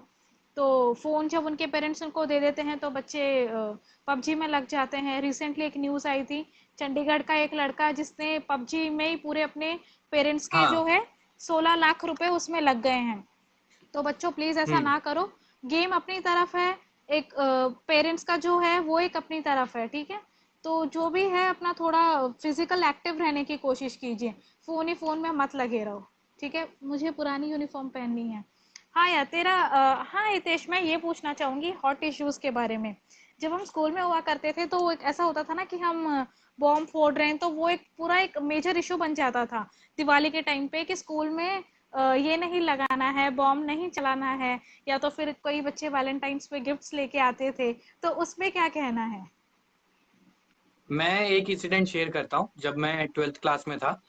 तो फ़ोन जब उनके पेरेंट्स उनको दे देते हैं तो बच्चे पबजी में लग जाते हैं। रिसेंटली एक न्यूज़ आई थी, चंडीगढ़ का एक लड़का जिसने पबजी में ही पूरे अपने पेरेंट्स के जो हाँ। है 16 लाख रुपए उसमें लग गए हैं। तो बच्चों प्लीज़ ऐसा हम्म। ना करो। गेम अपनी तरफ है, एक पेरेंट्स का जो है वो एक अपनी तरफ है, ठीक है? तो जो भी है अपना थोड़ा फिजिकल एक्टिव रहने की कोशिश कीजिए, फ़ोन ही फ़ोन में मत लगे रहो, ठीक है? मुझे पुरानी यूनिफॉर्म पहननी है। हाँ यार तेरा हाँ हितेश, मैं ये पूछना चाहूँगी हॉट इश्यूज़ के बारे में। जब हम स्कूल में हुआ करते थे तो एक ऐसा होता था ना कि हम बॉम्ब फोड़ रहे हैं, तो वो एक पूरा एक मेजर इशू बन जाता था दिवाली के टाइम पे कि स्कूल में ये नहीं लगाना है, बॉम्ब नहीं चलाना है। या तो फिर कोई बच्चे वैलेंटाइंस पे गिफ्ट्स लेके आते थे, तो उसमें क्या कहना है? मैं एक इंसिडेंट शेयर करता हूँ, जब मैं 12th क्लास में था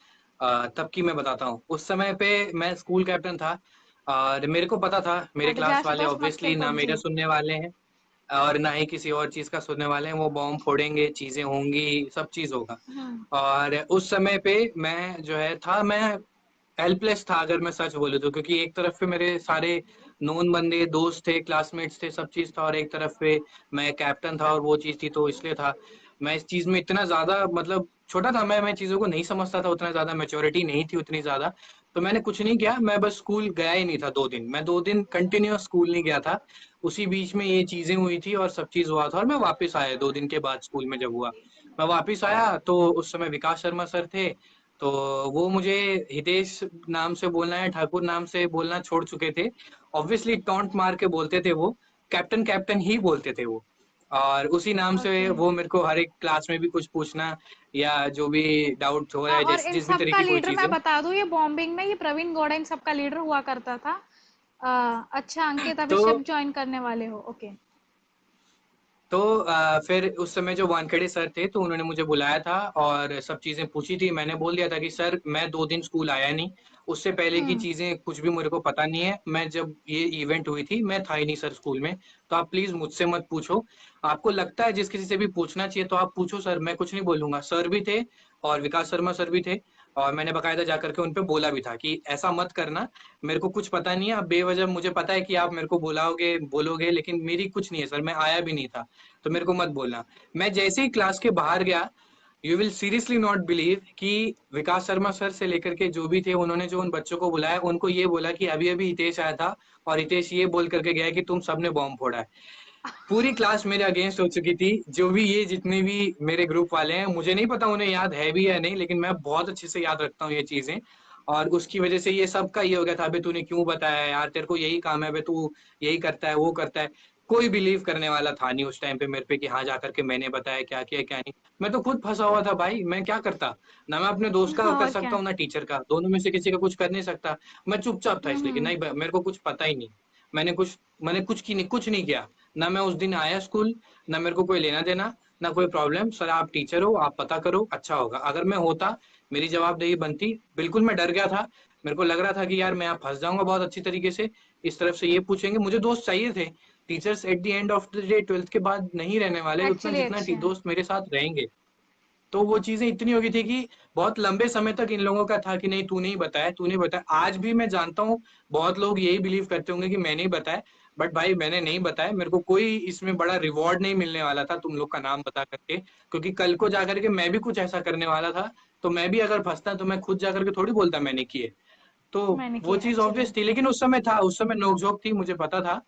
तब की मैं बताता हूँ। उस समय पे मैं स्कूल कैप्टन था और मेरे को पता था मेरे हट जा क्लास वाले आशुतोष, मत ऑब्वियसली खेल ना मेरे पबजी। सुनने वाले हैं और ना ही किसी और चीज का सुनने वाले हैं। वो बॉम्ब फोड़ेंगे, चीजें होंगी, सब चीज होगा। हम्म। और उस समय पे मैं जो है था, मैं हेल्पलेस था अगर मैं सच बोलूं तो, क्योंकि एक तरफ पे मेरे सारे नोन बंदे दोस्त थे, क्लासमेट्स थे, सब चीज था, और एक तरफ पे मैं कैप्टन था और वो चीज थी, तो इसलिए था। मैं इस चीज में इतना ज्यादा मतलब छोटा था, मैं चीजों को नहीं समझता था, उतना ज्यादा मेच्योरिटी नहीं थी उतनी ज्यादा। तो मैंने कुछ नहीं किया, मैं बस स्कूल गया ही नहीं था 2 दिन, मैं 2 दिन कंटिन्यूअस स्कूल नहीं गया था। उसी बीच में ये चीजें हुई थी और सब चीज हुआ था और मैं वापस आया 2 दिन के बाद स्कूल में जब हुआ। मैं वापस आया तो उस समय विकास शर्मा सर थे, तो वो मुझे हितेश नाम से बोलना या ठाकुर नाम से बोलना छोड़ चुके थे। ऑब्वियसली टॉन्ट मार के बोलते थे वो, कैप्टन कैप्टन ही बोलते थे वो। और उसी नाम से ओके। वो मेरे को हर एक क्लास में भी कुछ पूछना या जो भी डाउट हो रहा है, और जिस इन जिस भी सब तरह का की कोई लीडर चीज मैं है। बता दूं, ये बॉम्बिंग में ये प्रवीण गौड़ा इन सब का लीडर हुआ करता था। अच्छा अंकित, अभी तो शिफ्ट ज्वाइन करने वाले हो? ओके। तो फिर उस समय जो वानखेड़े सर थे तो उन्होंने मुझे बुलाया था और सब चीजें पूछी थी। मैंने बोल दिया था कि सर मैं 2 दिन स्कूल आया नहीं, उससे पहले की हम्म। चीजें कुछ भी मेरे को पता नहीं है। मैं जब ये इवेंट हुई थी मैं था ही नहीं सर स्कूल में, तो आप प्लीज मुझसे मत पूछो। आपको लगता है जिस किसी से भी पूछना चाहिए तो आप पूछो सर, मैं कुछ नहीं बोलूंगा। सर भी थे और विकास शर्मा सर भी थे, और मैंने बकायदा जाकर के उनपे बोला भी था कि ऐसा मत करना, मेरे को कुछ पता नहीं है। अब बेवजह मुझे पता है कि आप मेरे को बुलाओगे बोलोगे, लेकिन मेरी कुछ नहीं है सर, मैं आया भी नहीं था, तो मेरे को मत बोलना। मैं जैसे ही क्लास के बाहर गया, you will seriously not believe कि विकास शर्मा सर से लेकर के जो भी थे, उन्होंने जो उन बच्चों को बुलाया उनको ये बोला कि अभी अभी हितेश आया था और हितेश ये बोल करके गया कि तुम सबने बॉम्ब फोड़ा है। पूरी क्लास मेरे अगेंस्ट हो चुकी थी। जो भी ये जितने भी मेरे ग्रुप वाले हैं, मुझे नहीं पता उन्हें याद है भी या नहीं, लेकिन मैं बहुत अच्छे से याद रखता हूँ ये चीजें। और उसकी वजह से ये सबका ये हो गया था, अबे तूने क्यों बताया यार, तेरे को यही काम है, अबे तू यही करता है वो करता है। कोई बिलीव करने वाला था नहीं उस टाइम पे मेरे पे कि हाँ जाकर के मैंने बताया क्या किया क्या नहीं। मैं तो खुद फंसा हुआ था भाई, मैं क्या करता। ना मैं अपने दोस्त का कर और सकता क्या। हूँ ना टीचर का, दोनों में से किसी का कुछ कर नहीं सकता। मैं चुपचाप था इसलिए कि हम्म। नहीं मेरे को कुछ पता ही नहीं। मैंने कुछ नहीं किया। ना मैं उस दिन आया स्कूल, ना मेरे को कोई लेना देना, ना कोई प्रॉब्लम। सर आप टीचर हो, आप पता करो, अच्छा होगा। अगर मैं होता, मेरी जवाबदेही बनती। बिल्कुल मैं डर गया था, मेरे को लग रहा था कि यार मैं यहाँ फंस जाऊंगा बहुत अच्छी तरीके से। इस तरफ से ये पूछेंगे, मुझे दोस्त चाहिए थे। Teachers at the end of the day 12th के बाद नहीं रहने वाले उतना एक्चुअली जितना अच्छे हैं। दोस्त मेरे साथ रहेंगे। तो वो चीजें इतनी हो गई थी कि बहुत लंबे समय तक इन लोगों का था कि नहीं तू नहीं बताया, तू नहीं बताया। आज भी मैं जानता हूँ बहुत लोग यही बिलीव करते होंगे कि मैंने ही बताया, बट भाई मैंने नहीं बताया। मेरे को कोई इसमें बड़ा रिवॉर्ड नहीं मिलने वाला था तुम लोग का नाम बता करके, क्योंकि कल को जाकर के मैं भी कुछ ऐसा करने वाला था। तो मैं भी अगर फंसता तो मैं खुद जाकर के थोड़ी बोलता मैंने किए। तो मैंने वो किया चीज एक्चुअली। ऑब्वियस थी, लेकिन उस समय था, उस समय नोकझोंक थी, मुझे पता था।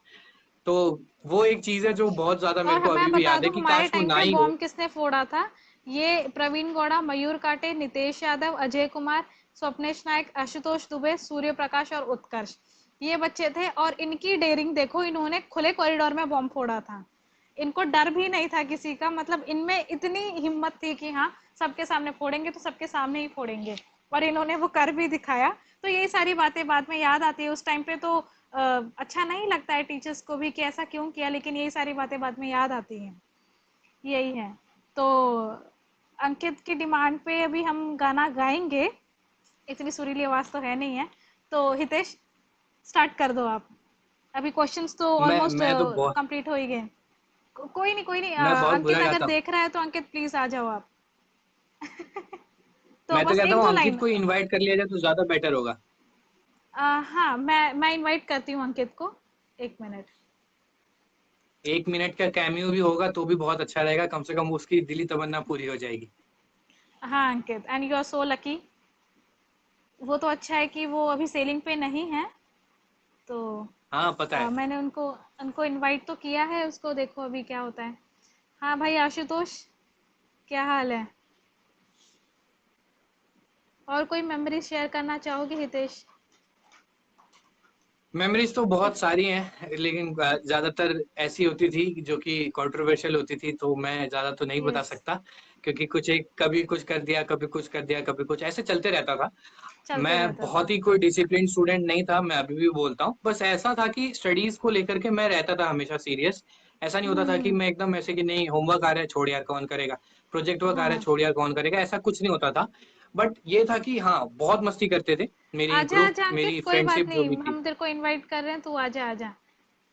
तो वो एक चीज है जो बहुत ज्यादा मेरे और को मैं अभी भी बता याद है दूं कि हमारे काश वो टाइम ना पे ही हो। बॉम्ब किसने फोड़ा था। ये प्रवीण गौड़ा, मयूर काटे, नितेश यादव, अजय कुमार, स्वप्नेश नायक, आशुतोष दुबे, सूर्य प्रकाश और उत्कर्ष, ये बच्चे थे। और इनकी डेयरिंग देखो, इन्होंने खुले कॉरिडोर में बॉम्ब फोड़ा था। इनको डर भी नहीं था किसी का, मतलब इनमें इतनी हिम्मत थी कि हाँ सबके सामने फोड़ेंगे तो सबके सामने ही फोड़ेंगे। और इन्होंने वो कर भी दिखाया। तो यही सारी बातें बाद में याद आती है। उस टाइम पे तो अच्छा नहीं लगता है टीचर्स को भी कि ऐसा क्यों किया, लेकिन यही सारी बातें बाद में याद आती हैं। यही है। तो अंकित की डिमांड पे अभी हम गाना गाएंगे। इतनी सुरीली आवाज तो है नहीं है। तो हितेश, स्टार्ट कर दो आप। अभी क्वेश्चंस तो ऑलमोस्ट मैं तो बहुत कंप्लीट हो ही गए। कोई नहीं, कोई नहीं। मैं बहुत अंकित बुरा अगर गाता हूँ। देख रहा है तो अंकित प्लीज आ जाओ आप। तो मैं तो बस कहता एक हूँ दो अंकित लाइन। को इनवाइट कर लिया जाए तो ज्यादा बेटर होगा। हाँ, मैं इनवाइट करती हूँ अंकित को। एक मिनट। 1 मिनट का कैमियो भी होगा तो भी बहुत अच्छा रहेगा, कम से कम उसकी दिली तमन्ना पूरी हो जाएगी। हाँ Ankit, and you are so lucky. वो तो अच्छा है कि वो अभी सेलिंग पे नहीं है। तो हाँ पता है। मैंने उनको उनको इनवाइट तो किया है, उसको देखो अभी क्या होता है। हाँ भाई आशुतोष, क्या हाल है? और कोई मेमोरी शेयर करना चाहोगे हितेश? मेमोरीज तो बहुत सारी हैं, लेकिन ज्यादातर ऐसी होती थी जो कि कंट्रोवर्शियल होती थी, तो मैं ज्यादा तो नहीं बता यस। सकता। क्योंकि कुछ एक कभी कुछ कर दिया, कभी कुछ कर दिया, कभी कुछ ऐसे चलते रहता था। चलते मैं रहता था। बहुत ही कोई डिसिप्लिन स्टूडेंट नहीं था, मैं अभी भी बोलता हूँ। बस ऐसा था कि स्टडीज को लेकर के मैं रहता था हमेशा सीरियस। ऐसा नहीं होता था कि हम्म। मैं एकदम ऐसे कि नहीं होमवर्क आ रहा है छोड़ यार कौन करेगा, प्रोजेक्ट वर्क आ रहा है हाँ। छोड़ यार कौन करेगा, ऐसा कुछ नहीं होता था। बट ये था कि हाँ बहुत मस्ती करते थे। मेरी आजा ग्रुप आजा अंकित, मेरी कोई बात फ्रेंडशिप जो नहीं, भी थी। हम तेरे को इनवाइट कर रहे हैं, तू आजा आजा।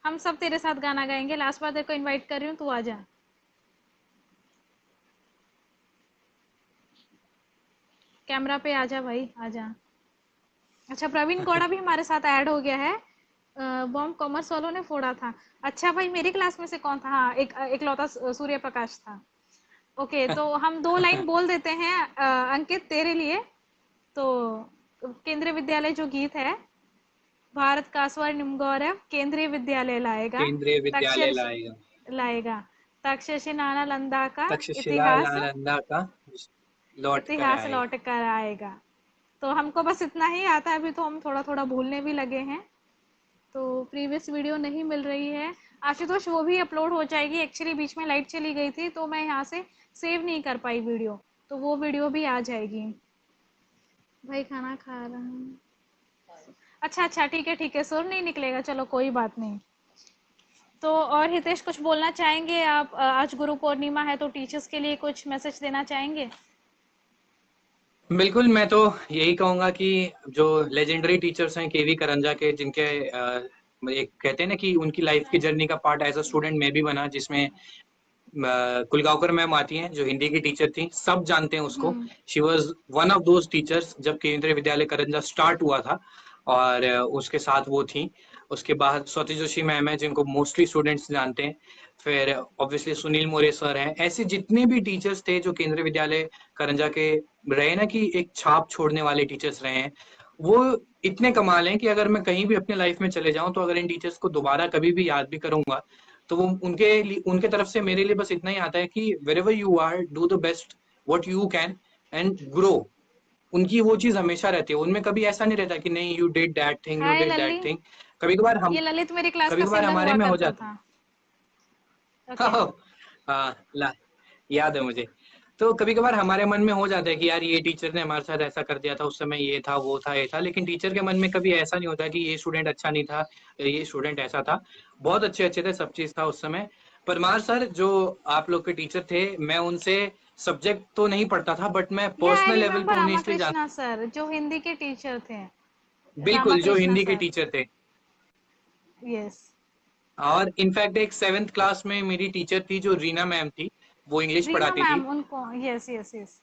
हम सब तेरे साथ गाना गाएंगे। लास्ट बार तेरे को इनवाइट कर रही हूँ, तू आजा। कैमरा पे आजा भाई, आजा। अच्छा, प्रवीण गौड़ा भी हमारे साथ ऐड हो गया है। बॉम्ब कॉमर्स वालों ने फोड़ा था। अच्छा भाई, मेरी क्लास में से कौन था? हाँ, एक एकलौता सूर्य प्रकाश था। ओके, तो हम दो लाइन बोल देते हैं अंकित तेरे लिए। तो केंद्रीय विद्यालय जो गीत है, भारत का स्वर निमगौरव केंद्रीय विद्यालय लाएगा, केंद्रीय विद्यालय तक्षशिला लाएगा, लाएगा, तक्षशिला नालंदा का तक्षशिला इतिहास नालंदा का लौट कर इतिहास आएगा। लौट कर आएगा। तो हमको बस इतना ही आता है, अभी तो हम थोड़ा थोड़ा भूलने भी लगे हैं। तो प्रीवियस वीडियो नहीं मिल रही है आशुतोष, वो भी अपलोड हो जाएगी। एक्चुअली बीच में लाइट चली गई थी तो मैं यहाँ से सेव नहीं कर पाई वीडियो, तो वो वीडियो भी आ जाएगी। भाई खाना खा रहा हूँ। अच्छा अच्छा, ठीक है, सुर नहीं निकलेगा, चलो कोई बात नहीं। तो और हितेश कुछ बोलना चाहेंगे आप? आज गुरु पूर्णिमा है तो टीचर्स के लिए कुछ मैसेज देना चाहेंगे? बिल्कुल, मैं तो यही कहूंगा कि जो लेजेंडरी टीचर्स हैं केवी करंजा के, जिनके एक कहते हैं ना कि उनकी लाइफ की जर्नी का पार्ट एज अ स्टूडेंट मैं भी बना, जिसमें कुलगांवकर मैम आती हैं जो हिंदी की टीचर थी, सब जानते हैं उसको। She was one of those teachers जब केंद्रीय विद्यालय करंजा स्टार्ट हुआ था, और उसके साथ वो थी। उसके बाद स्वाति जोशी मैम है जिनको मोस्टली स्टूडेंट्स जानते हैं। फिर ऑब्वियसली सुनील मोरे सर हैं। ऐसे जितने भी टीचर्स थे जो केंद्रीय विद्यालय करंजा के रहे ना, कि एक छाप छोड़ने वाले टीचर्स रहे हैं, वो इतने कमाल हैं कि अगर मैं कहीं भी अपने लाइफ में चले जाऊं तो अगर इन टीचर्स को दोबारा कभी भी याद भी करूंगा तो वो उनके तरफ से मेरे लिए बस इतना ही आता है कि wherever you are, do the best what you can and grow. उनकी वो चीज हमेशा रहती है, उनमें कभी ऐसा नहीं रहता कि नहीं you did that thing, you hi did that Lalli, thing. कभी कभार हम ये ललित मेरी क्लास कभी का कभार सिंगर हमारे हुआ में हो करता जाता था। ओके। है। हाँ, याद है मुझे। तो कभी कभार हमारे मन में हो जाता है कि यार ये टीचर ने हमारे साथ ऐसा कर दिया था, उस समय ये था वो था ये था, लेकिन टीचर के मन में कभी ऐसा नहीं होता कि ये स्टूडेंट अच्छा नहीं था, ये स्टूडेंट ऐसा था। बहुत अच्छे अच्छे थे, सब चीज था उस समय। परमार सर जो आप लोग के टीचर थे, मैं उनसे सब्जेक्ट तो नहीं पढ़ता था, बट मैं या आई पर्सनल लेवल पे रिमेम्बर उन्हें इसलिए जान, रामाकृष्णा सर जो हिंदी के टीचर थे। बिल्कुल, जो रामाकृष्णा हिंदी के सर, टीचर थे। यस। और इनफैक्ट एक 7th क्लास में मेरी टीचर थी जो रीना मैम थी, वो इंग्लिश रीना पढ़ाती थी। मैम, उनको यस यस यस।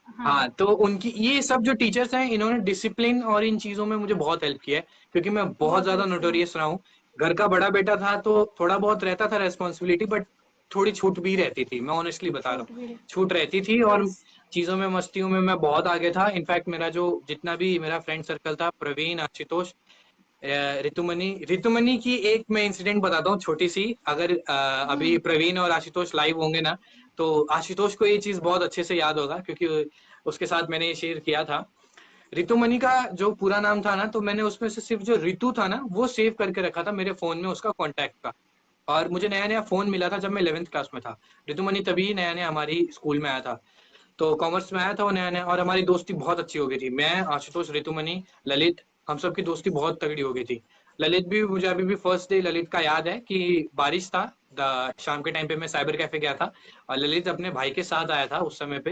हाँ। हाँ, तो उनकी ये सब जो टीचर्स हैं, इन्होंने डिसिप्लिन और इन चीजों में मुझे बहुत हेल्प किया है, क्योंकि मैं बहुत बहुत ज्यादा हेल्प किया। नोटोरियस रहा हूँ। घर का बड़ा बेटा था तो थोड़ा बहुत रहता था रेस्पॉन्सिबिलिटी, बट थोड़ी छूट भी रहती थी, मैं ऑनेस्टली बता रहा हूँ। छूट भी। छूट रहती थी, और यस। चीजों में मस्तियों में मैं बहुत आगे था। इनफैक्ट मेरा जो जितना भी मेरा फ्रेंड सर्कल था, प्रवीण, आशुतोष, ऋतुमणि ऋतुमणि की एक मैं इंसिडेंट बताता हूँ छोटी सी। अगर अभी प्रवीण और आशुतोष लाइव होंगे ना, तो आशुतोष को ये चीज बहुत अच्छे से याद होगा, क्योंकि उसके साथ मैंने ये शेयर किया था। ऋतुमणि का जो पूरा नाम था ना, तो मैंने उसमें से सिर्फ जो ऋतु था ना वो सेव करके रखा था मेरे फोन में, उसका कॉन्टैक्ट का। और मुझे नया नया फोन मिला था जब मैं 11th क्लास में था। ऋतुमणि तभी नया नया हमारी स्कूल में आया था, तो कॉमर्स में आया था वो नया नया, और हमारी दोस्ती बहुत अच्छी हो गई थी। मैं, आशुतोष, ऋतुमणि, ललित, हम सबकी दोस्ती बहुत तगड़ी हो गई थी। ललित भी, मुझे अभी भी फर्स्ट डे ललित का याद है कि बारिश था, शाम के टाइम पे मैं साइबर कैफे गया था, और ललित अपने भाई के साथ आया था उस समय पे।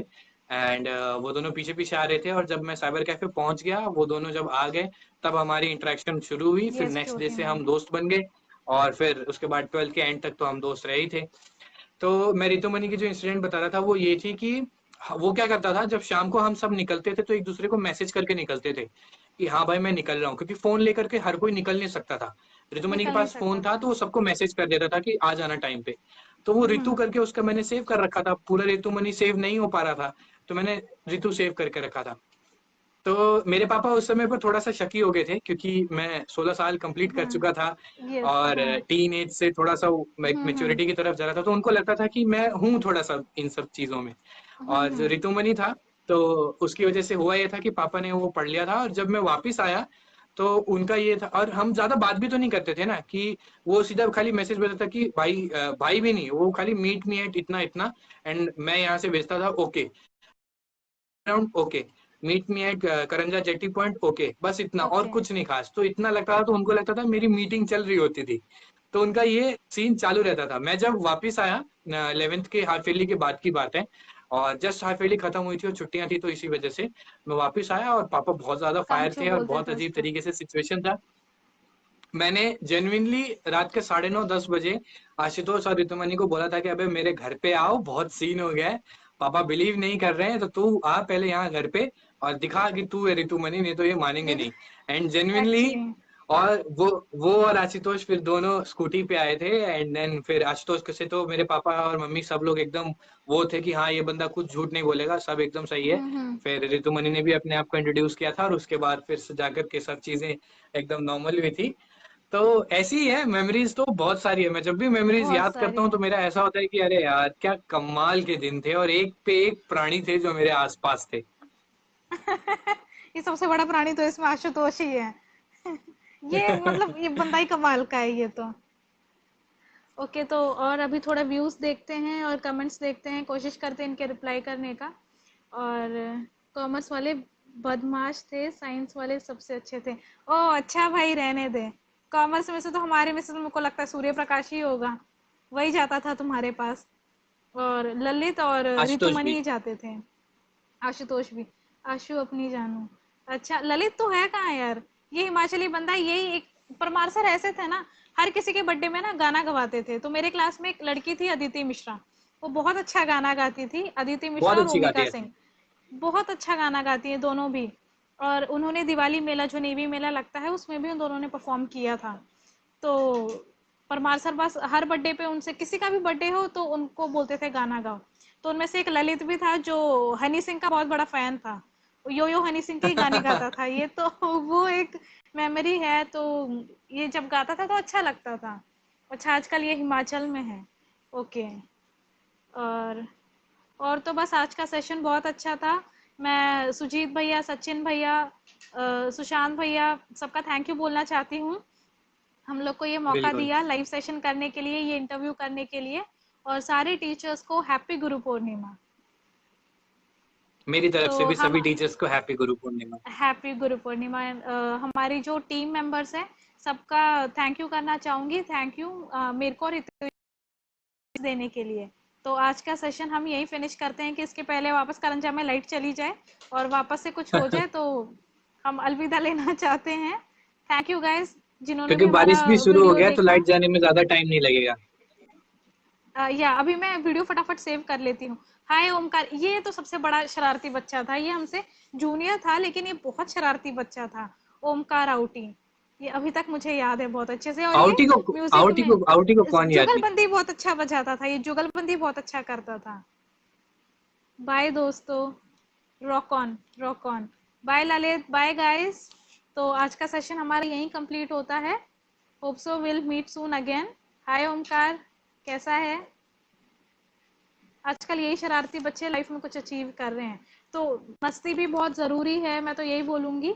एंड वो दोनों पीछे पीछे आ रहे थे, और जब मैं साइबर कैफे पहुंच गया, वो दोनों जब आ गए, तब हमारी इंटरेक्शन शुरू हुई। फिर यस नेक्स्ट डे ज्योति से मैम। हम दोस्त बन गए, और फिर उसके बाद 12th के एंड तक तो हम दोस्त रहे ही थे। तो मैं ऋतुमणि की जो इंसिडेंट बता रहा था वो ये थी कि वो क्या करता था, जब शाम को हम सब निकलते थे तो एक दूसरे को मैसेज करके निकलते थे कि हाँ भाई मैं निकल रहा हूँ, क्योंकि फोन लेकर के हर कोई निकल नहीं सकता था। ऋतुमणि के निकल नहीं पास सकता फोन था था। तो वो सबको मैसेज कर देता था कि आ जाना टाइम पे। तो वो ऋतु करके उसका मैंने सेव कर रखा था, पूरा ऋतुमणि सेव नहीं हो पा रहा था, तो मैंने ऋतु सेव करके रखा था। तो मेरे पापा उस समय पर थोड़ा सा शकी हो गए थे, क्योंकि मैं 16 साल कंप्लीट कर चुका था, यस। और हाँ। टीन एज से थोड़ा सा मेच्योरिटी की तरफ जा रहा था, तो उनको लगता था कि मैं हूँ थोड़ा सा इन सब चीजों में। और जो ऋतुमणि था, तो उसकी वजह से हुआ ये था कि पापा ने वो पढ़ लिया था, और जब मैं वापस आया तो उनका ये था, और हम ज्यादा बात भी तो नहीं करते थे ना, कि वो सीधा खाली मैसेज भेजता था कि भाई, भाई भी नहीं, वो खाली मीट मी एट इतना इतना, एंड मैं यहाँ से भेजता था okay, around okay, meet me at Karanja jetty point, okay, बस इतना, और ओके। कुछ नहीं खास। तो इतना लगता था, तो उनको लगता था मेरी मीटिंग चल रही होती थी। तो उनका ये सीन चालू रहता था। मैं जब वापस आया 11th के हाफ ईयरली के बाद की बात है, और जस्ट हाफ ईयरली खत्म हुई थी और छुट्टियां थी, तो इसी वजह से मैं वापस आया, और पापा बहुत ज्यादा फायर कामचू थे, और बोलते बहुत थे अजीब उसको। तरीके से सिचुएशन था। मैंने जेन्युइनली रात के 9:30-10 बजे आशुतोष और ऋतुमणि को बोला था कि अबे मेरे घर पे आओ, बहुत सीन हो गया है, पापा बिलीव नहीं कर रहे हैं, तो तू आ पहले यहाँ घर पे और दिखा कि तू है ऋतुमणि, नहीं तो ये मानेंगे नहीं। And genuinely actually. और वो और आशुतोष फिर दोनों स्कूटी पे आए थे, एंड देन फिर आशुतोष से तो मेरे पापा और मम्मी सब लोग एकदम वो थे कि हाँ ये बंदा कुछ झूठ नहीं बोलेगा, सब एकदम सही है। हम्म। फिर ऋतुमणि ने भी अपने आप को इंट्रोड्यूस किया था, और उसके बाद फिर से जाकर के सब चीजें एकदम नॉर्मल हुई थी। तो ऐसी ही है, मेमोरीज तो बहुत सारी है। मैं जब भी मेमोरीज बहुत याद करता सारी हूँ तो है। मेरा ऐसा होता है कि अरे यार क्या कमाल के दिन थे, और एक पे एक प्राणी थे जो मेरे आसपास थे। ये सबसे बड़ा प्राणी तो इसमें आशुतोष ही है। ये मतलब ये बंदा ही कमाल का है ये तो। ओके, तो और अभी थोड़ा व्यूज देखते हैं और कमेंट्स देखते हैं, कोशिश करते हैं इनके रिप्लाई करने का। और कॉमर्स वाले बदमाश थे, साइंस वाले सबसे अच्छे थे। ओ अच्छा भाई, रहने दे। कॉमर्स में से तो हमारे में से तो मेरे को लगता है सूर्य प्रकाश ही होगा, वही जाता था तुम्हारे पास। और ललित और आशुतोष ऋतुमणि भी। ही जाते थे। आशुतोष भी। आशु अपनी जानू। अच्छा, ललित तो है कहाँ यार? ये हिमाचली बंदा, यही एक परमार सर ऐसे थे ना, हर किसी के बर्थडे में ना गाना गवाते थे। तो मेरे क्लास में एक लड़की थी अदिति मिश्रा, वो बहुत अच्छा गाना गाती थी, अदिति मिश्रा बहुत और अच्छी गाती ओमिका है। सिंह। बहुत अच्छा गाना गाती है दोनों भी। और उन्होंने दिवाली मेला, जो नेवी मेला लगता है, उसमें भी उन दोनों ने परफॉर्म किया था। तो परमार सर बस हर बर्थडे पे उनसे, किसी का भी बर्थडे हो तो उनको बोलते थे गाना गाओ। तो उनमें से एक ललित भी था जो हनी सिंह का बहुत बड़ा फैन था, यो यो हनी सिंह के ही गाने गाता था ये तो। वो एक मेमोरी है। तो ये जब गाता था तो अच्छा लगता था। अच्छा, आजकल ये हिमाचल में है। ओके। और तो बस आज का सेशन बहुत अच्छा था। मैं सुजीत भैया, सचिन भैया, सुशांत भैया, सबका थैंक यू बोलना चाहती हूँ। हम लोग को ये मौका बिल्कुल। दिया लाइव सेशन करने के लिए, ये इंटरव्यू करने के लिए। और सारे टीचर्स को हैप्पी गुरु पूर्णिमा। मेरी तरफ से तो भी हम सभी टीचर्स को हैप्पी गुरु पूर्णिमा। हैप्पी गुरु पूर्णिमा। हमारी जो टीम मेंबर्स हैं, सबका थैंक यू करना चाहूंगी। थैंक यू मेरे को और इतने देने के लिए। तो आज का सेशन हम यही फिनिश करते हैं कि इसके पहले वापस करंजा में लाइट चली जाए और वापस से कुछ हो जाए तो हम अलविदा लेना चाहते हैं। थैंक यू गाइस, जिन्होंने क्योंकि भी हमारा बारिश भी शुरू हो वीडियो गया तो देखा। लाइट जाने में ज्यादा टाइम नहीं लगेगा। या अभी मैं वीडियो फटाफट सेव कर लेती हूँ। हाय ओमकार, ये तो सबसे बड़ा शरारती बच्चा था, ये हमसे जूनियर था लेकिन ये बहुत शरारती बच्चा था। ओमकार आउटी, ये अभी तक मुझे याद है बहुत अच्छे से। और ये म्यूजिक में आउटी को कौन याद नहीं। जुगलबंदी बहुत अच्छा बजाता था, ये जुगलबंदी बहुत अच्छा करता था। बाय दोस्तों, rock on rock on. Bye Lalit, bye guys. तो आज का सेशन हमारा यहीं कंप्लीट होता है। Hope so will meet soon again. Hi Omkar, कैसा है? आजकल यही शरारती बच्चे लाइफ में कुछ अचीव कर रहे हैं। तो मस्ती भी बहुत ज़रूरी है, मैं तो यही बोलूँगी।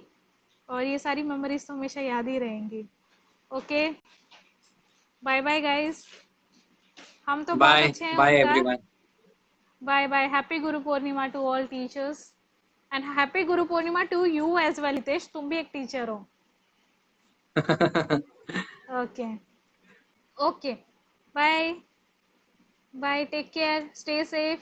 और ये सारी मेमोरीज तो हमेशा याद ही रहेंगी। Okay, bye bye guys. हम तो बहुत बाय अच्छे हैं bye Omkar. Everyone. Bye bye, happy Guru Purnima to all teachers. And happy Guru Purnima to you as well Hitesh, तुम भी एक टीचर हो। Okay. Okay, bye bye, take care, stay safe.